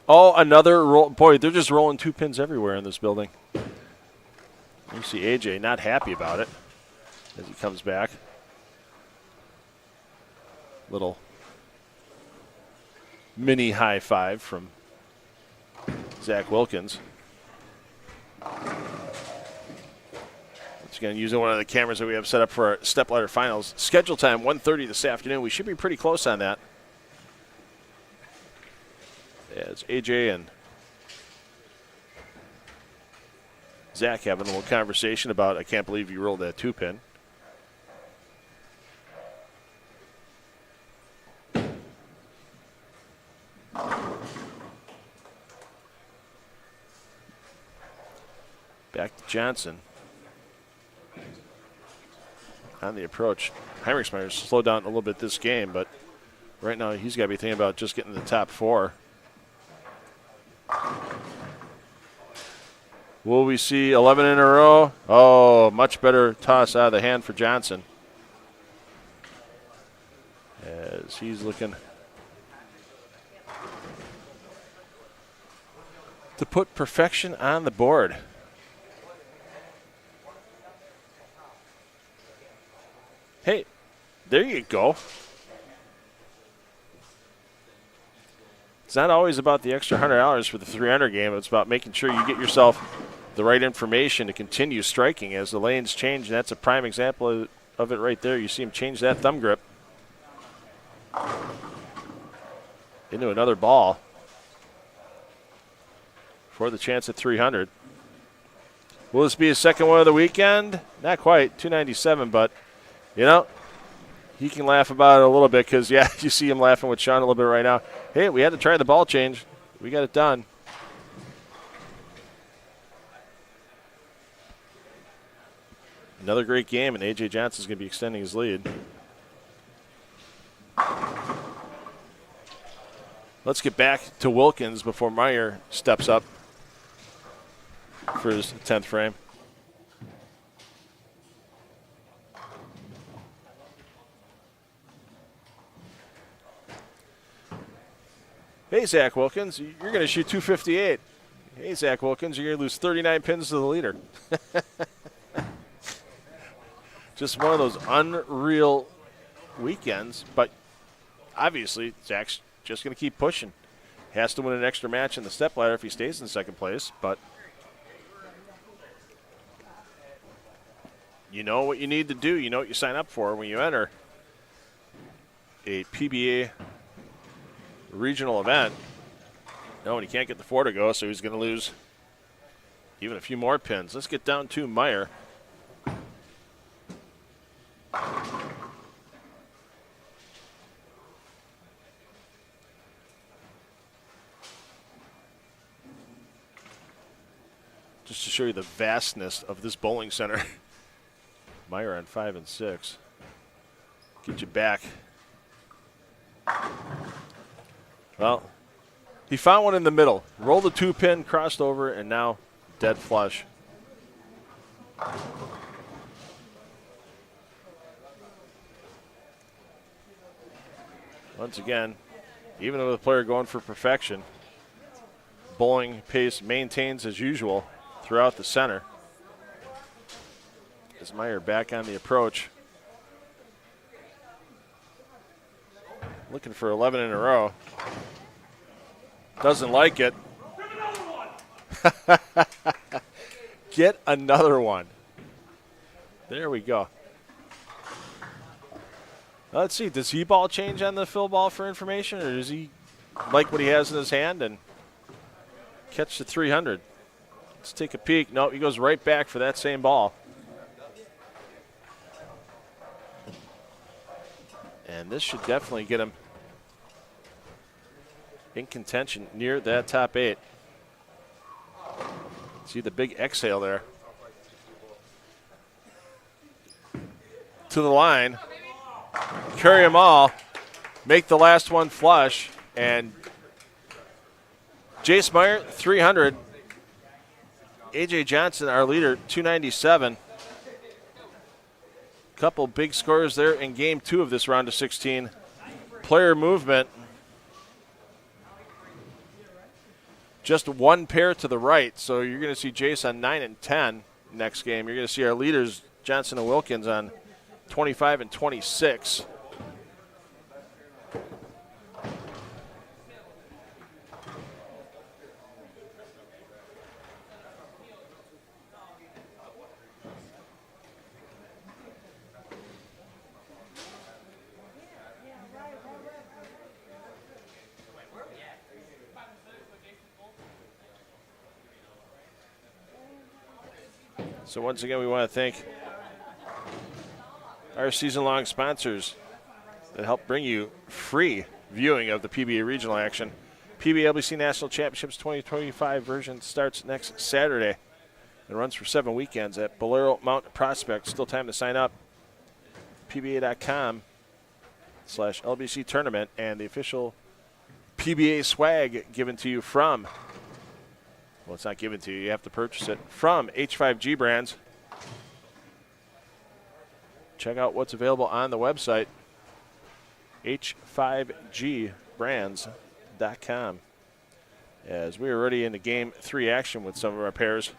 Oh, another roll. Boy, they're just rolling 2 pins everywhere in this building. You see AJ not happy about it as he comes back. Little mini high five from Zach Wilkins. Once again, using one of the cameras that we have set up for our stepladder finals. Schedule time 1:30 this afternoon. We should be pretty close on that. As AJ and Zach having a little conversation about, I can't believe you rolled that 2-pin. Back to Johnson on the approach. Heinrichsmeyer's slowed down a little bit this game, but right now he's got to be thinking about just getting the top 4. Will we see 11 in a row? Oh, much better toss out of the hand for Johnson. As he's looking to put perfection on the board. Hey, there you go. It's not always about the extra $100 for the 300 game. It's about making sure you get yourself the right information to continue striking as the lanes change. That's a prime example of it right there. You see him change that thumb grip into another ball for the chance at 300. Will this be his second one of the weekend? Not quite, 297, but, you know, he can laugh about it a little bit because, yeah, you see him laughing with Sean a little bit right now. Hey, we had to try the ball change. We got it done. Another great game, and A.J. Johnson's going to be extending his lead. Let's get back to Wilkins before Meyer steps up for his 10th frame. Hey, Zach Wilkins, you're going to shoot 258. Hey, Zach Wilkins, you're going to lose 39 pins to the leader. Just one of those unreal weekends, but obviously Zach's just going to keep pushing. Has to win an extra match in the stepladder if he stays in second place, but you know what you need to do. You know what you sign up for when you enter a PBA regional event. No, and he can't get the 4 to go, so he's going to lose even a few more pins. Let's get down to Meyer. Just to show you the vastness of this bowling center. Meyer on 5 and 6. Get you back. Well, he found one in the middle. Rolled the 2-pin, crossed over, and now dead flush. Once again, even with a player going for perfection, bowling pace maintains as usual throughout the center. As Meyer back on the approach. Looking for 11 in a row. Doesn't like it. Get another one. There we go. Let's see, does he ball change on the fill ball for information, or does he like what he has in his hand and catch the 300? Let's take a peek. No, he goes right back for that same ball. And this should definitely get him in contention near that top 8. See the big exhale there. To the line. Carry them all. Make the last one flush. And Jace Meyer, 300. A.J. Johnson, our leader, 297. Couple big scores there in game 2 of this round of 16. Player movement. Just one pair to the right, so you're going to see Jace on 9 and 10 next game. You're going to see our leaders, Johnson and Wilkins, on 25 and 26. So once again, we want to thank our season-long sponsors that help bring you free viewing of the PBA regional action. PBA LBC National Championships 2025 version starts next Saturday and runs for 7 weekends at Bolero Mount Prospect. Still time to sign up. PBA.com/LBC tournament, and the official PBA swag given to you from, well, it's not given to you. You have to purchase it from H5G Brands. Check out what's available on the website, h5gbrands.com. As we are already into Game 3 action with some of our pairs.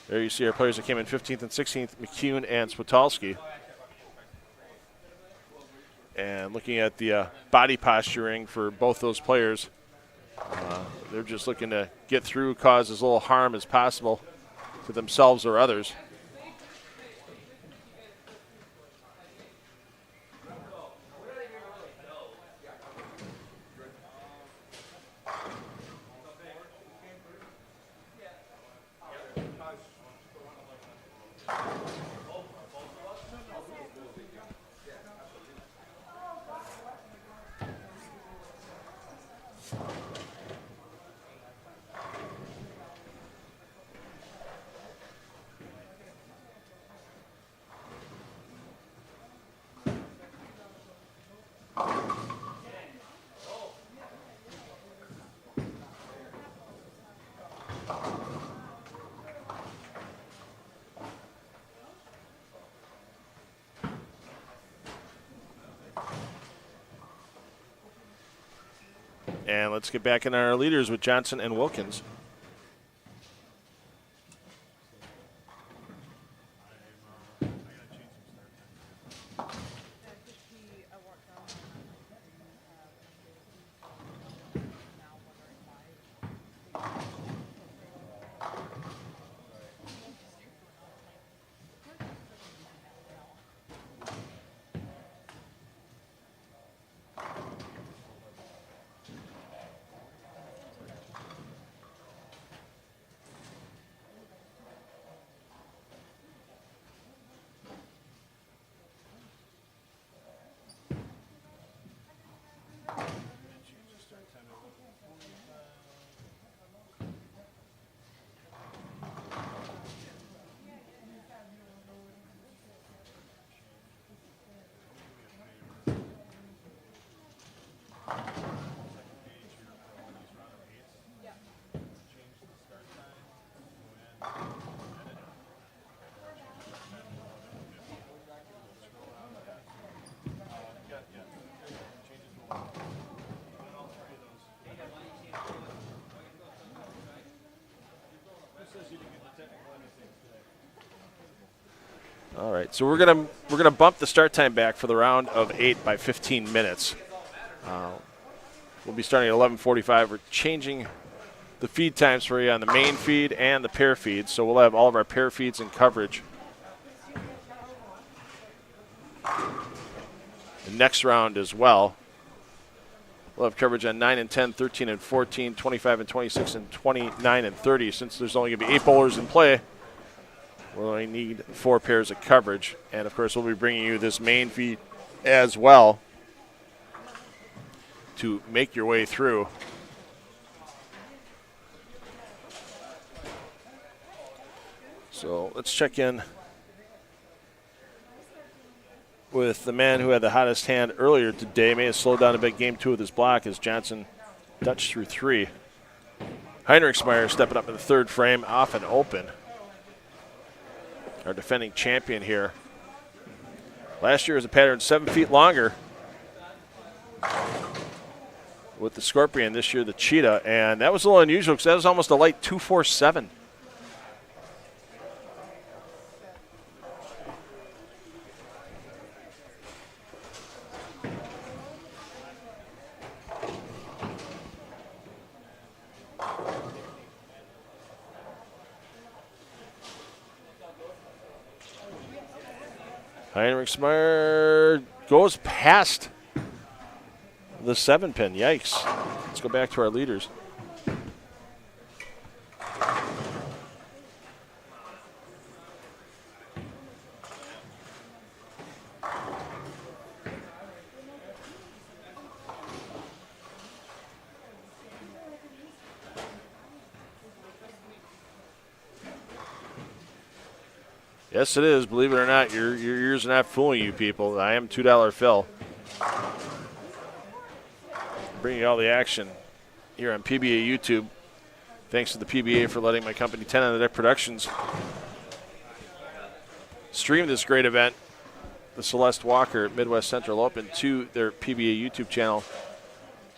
There you see our players that came in 15th and 16th, McCune and Switalski. And looking at the body posturing for both those players, they're just looking to get through, cause as little harm as possible to themselves or others. And let's get back in our leaders with Johnson and Wilkins. All right, so we're gonna bump the start time back for the round of 8 by 15 minutes. We'll be starting at 11:45. We're changing the feed times for you on the main feed and the pair feeds, so we'll have all of our pair feeds in coverage. The next round as well. We'll have coverage on 9 and 10, 13 and 14, 25 and 26, and 29 and 30. Since there's only going to be 8 bowlers in play, we'll only need 4 pairs of coverage. And, of course, we'll be bringing you this main feed as well to make your way through. So let's check in with the man who had the hottest hand earlier today. May have slowed down a bit game 2 with his block as Johnson dutched through 3. Heinrichsmeyer stepping up in the third frame, off and open. Our defending champion here. Last year was a pattern 7 feet longer with the Scorpion. This year the Cheetah, and that was a little unusual because that was almost a light 247. Heinrichsmeyer goes past the 7-pin. Yikes. Let's go back to our leaders. Yes, it is. Believe it or not, your ears are not fooling you people. I am $2 Phil. Bringing you all the action here on PBA YouTube. Thanks to the PBA for letting my company 10 on the Deck Productions stream this great event, the Celeste Walker Midwest Central Open, to their PBA YouTube channel.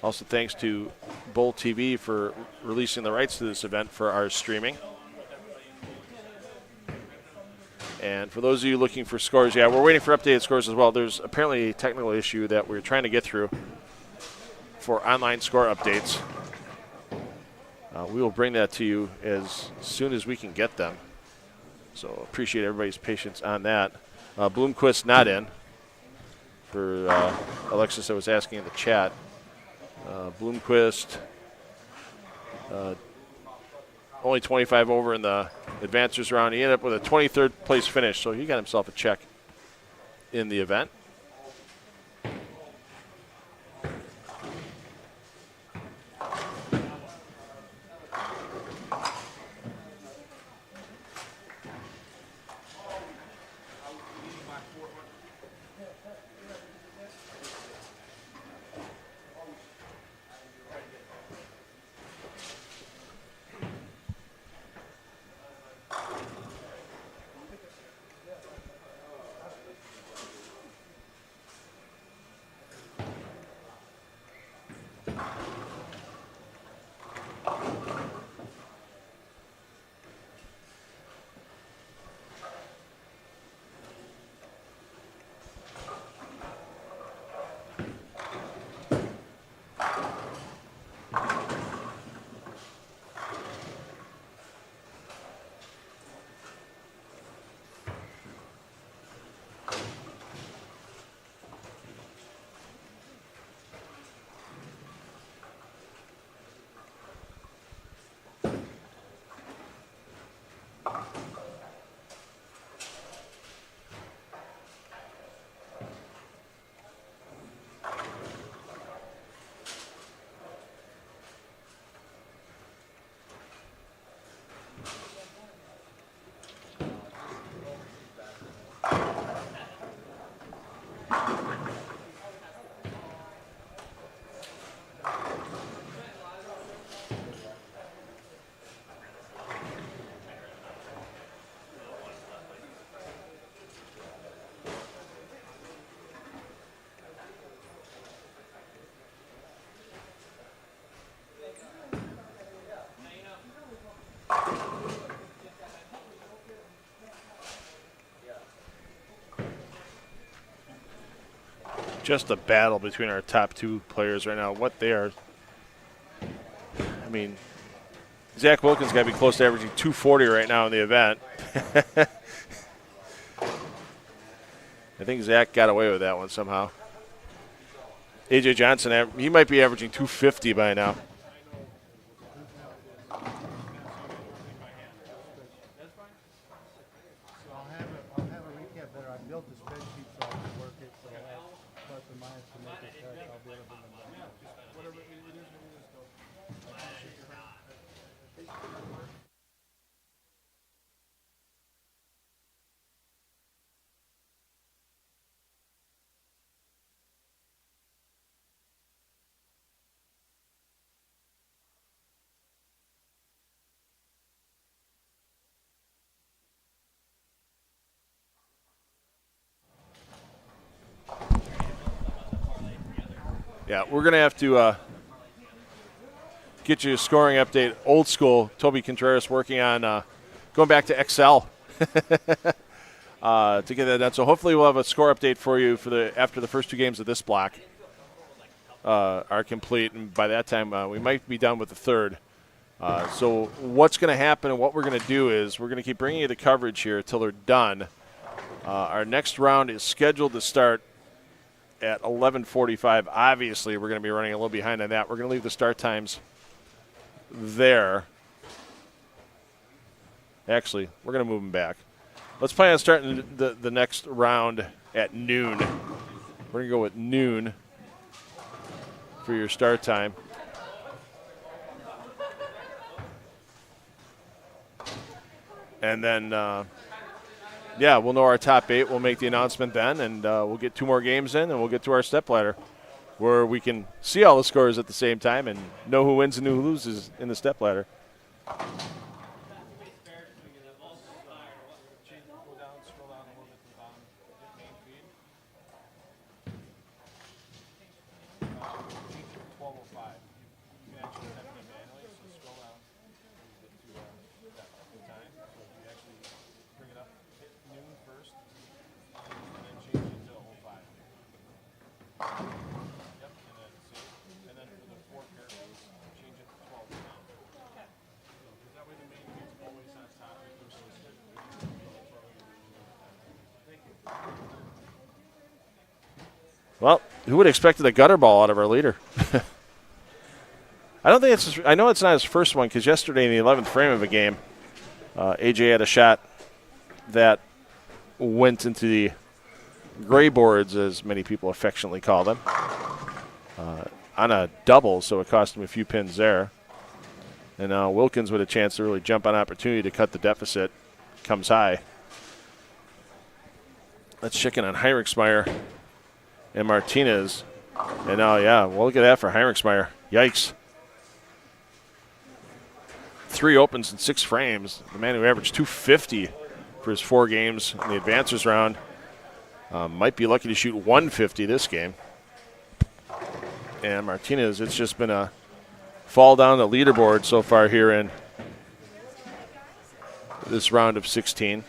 Also thanks to Bowl TV for releasing the rights to this event for our streaming. And for those of you looking for scores, yeah, we're waiting for updated scores as well. There's apparently a technical issue that we're trying to get through for online score updates. We will bring that to you as soon as we can get them. So appreciate everybody's patience on that. Bloomquist not in for Alexis that was asking in the chat. Bloomquist only 25 over in the advancers round. He ended up with a 23rd place finish, so he got himself a check in the event. Just a battle between our top two players right now. What they are, I mean, Zach Wilkins got to be close to averaging 240 right now in the event. I think Zach got away with that one somehow. AJ Johnson, he might be averaging 250 by now. Yeah, we're going to have to get you a scoring update. Old school, Toby Contreras working on going back to Excel to get that done. So hopefully we'll have a score update for you for after the first two games of this block are complete. And by that time, we might be done with the third. So what's going to happen and what we're going to do is we're going to keep bringing you the coverage here until they're done. Our next round is scheduled to start at 11:45. Obviously, we're going to be running a little behind on that. We're going to leave the start times there. Actually, we're going to move them back. Let's plan on starting the next round at noon. We're going to go with noon for your start time. And then, yeah, we'll know our top 8. We'll make the announcement then, and we'll get 2 more games in, and we'll get to our stepladder where we can see all the scores at the same time and know who wins and who loses in the stepladder. Yep, and then for the 4 characters, change it to 12 pounds. Okay. So, because that way the main feed's always on top. If there's a stick, thank you. Well, who would have expected a gutter ball out of our leader? I don't think it's. I know it's not his first one because yesterday in the 11th frame of a game, AJ had a shot that went into the gray boards, as many people affectionately call them, on a double, so it cost him a few pins there. And now Wilkins with a chance to really jump on opportunity to cut the deficit. Comes high. That's chicken on Heinrichsmeyer and Martinez. And now, yeah, well, look at that for Heinrichsmeyer. Yikes. 3 opens in 6 frames. The man who averaged 250 for his 4 games in the advancers round might be lucky to shoot 150 this game. And Martinez, it's just been a fall down the leaderboard so far here in this round of 16.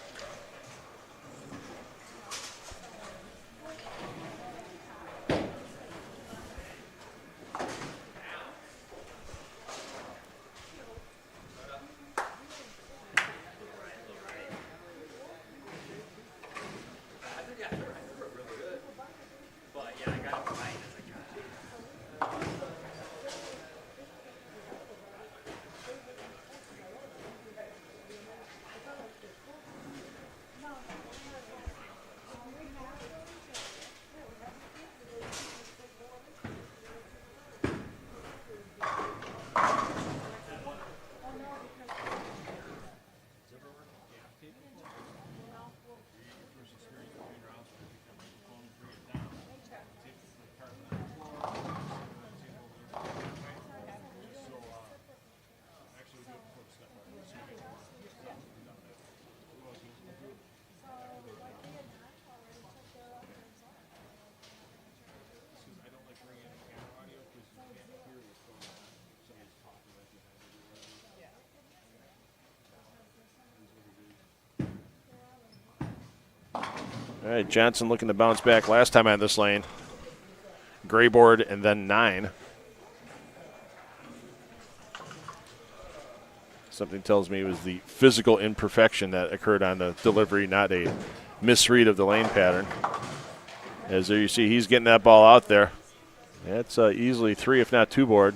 All right, Johnson looking to bounce back last time on this lane. Gray board and then 9. Something tells me it was the physical imperfection that occurred on the delivery, not a misread of the lane pattern. As there you see, he's getting that ball out there. That's easily 3, if not 2 board.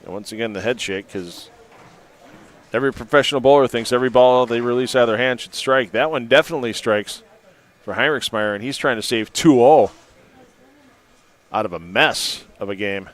And once again, the head shake, because every professional bowler thinks every ball they release out of their hand should strike. That one definitely strikes for Heinrichsmeyer, and he's trying to save 2-0 out of a mess of a game.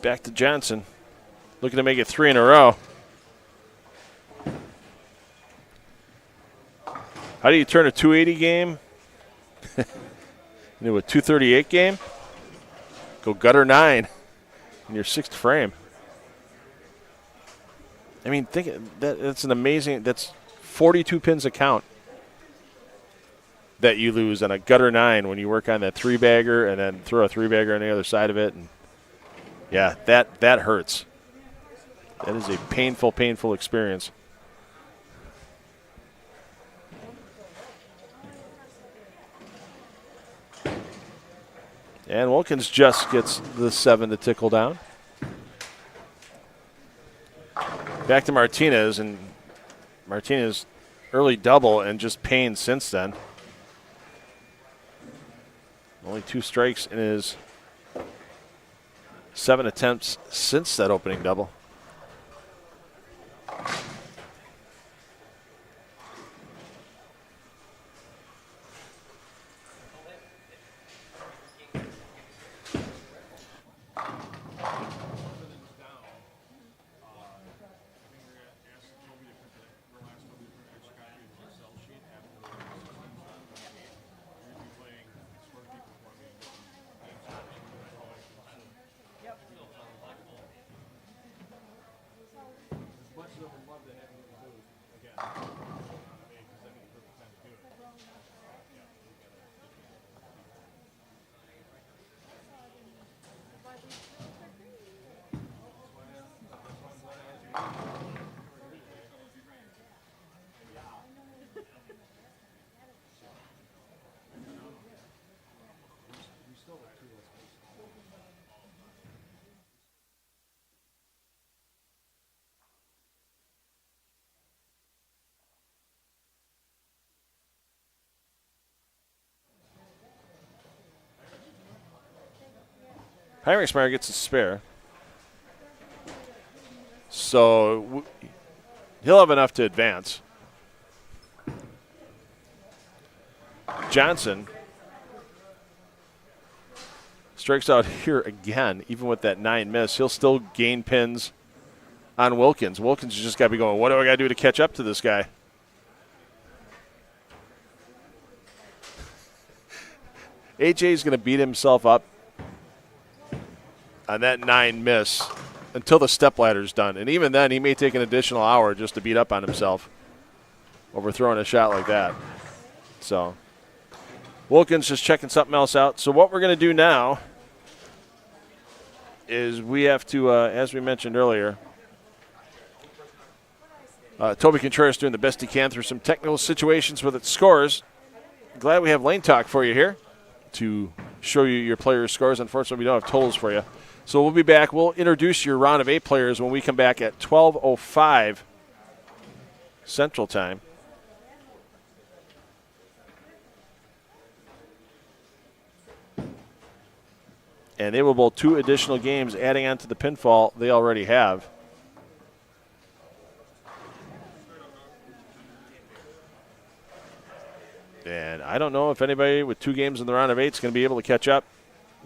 Back to Johnson, looking to make it 3 in a row. How do you turn a 280 game into a 238 game? Go gutter 9 in your 6th frame. I mean, that's an amazing. That's 42 pins a count that you lose on a gutter 9 when you work on that 3-bagger and then throw a 3-bagger on the other side of it. And yeah, that hurts. That is a painful, painful experience. And Wilkins just gets the 7 to tickle down. Back to Martinez, and Martinez early double and just pain since then. Only 2 strikes in his 7 attempts since that opening double. Heinrichsmeyer gets a spare. So he'll have enough to advance. Johnson strikes out here again, even with that 9 miss. He'll still gain pins on Wilkins. Wilkins has just got to be going, what do I got to do to catch up to this guy? AJ's going to beat himself up on that 9 miss until the stepladder's done. And even then, he may take an additional hour just to beat up on himself over throwing a shot like that. So Wilkins just checking something else out. So what we're going to do now is we have to, as we mentioned earlier, Toby Contreras doing the best he can through some technical situations with its scores. Glad we have Lane Talk for you here to show you your players' scores. Unfortunately, we don't have totals for you. So we'll be back. We'll introduce your round of 8 players when we come back at 12:05 Central Time. And they will bowl 2 additional games, adding on to the pinfall they already have. And I don't know if anybody with 2 games in the round of 8 is going to be able to catch up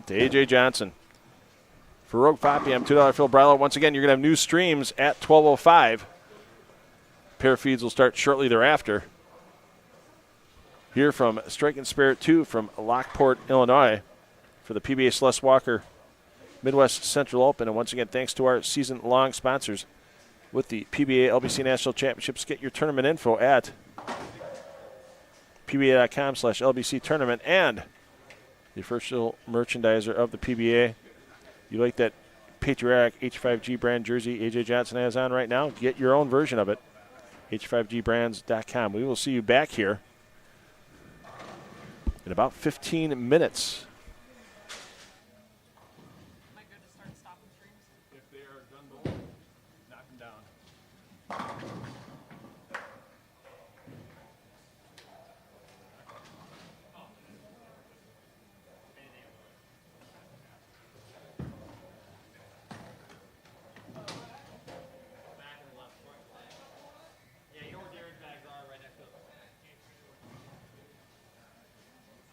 to A.J. Johnson. For Rogue Poppy, I'm $2 Phil Bryler. Once again, you're going to have new streams at 12:05. Pair feeds will start shortly thereafter. Here from Strike and Spirit 2 from Lockport, Illinois, for the PBA Celeste Walker Midwest Central Open. And once again, thanks to our season-long sponsors with the PBA LBC National Championships. Get your tournament info at pba.com/LBC tournament. And the official merchandiser of the PBA. You like that patriotic H5G brand jersey AJ Johnson has on right now? Get your own version of it. H5gbrands.com. We will see you back here in about 15 minutes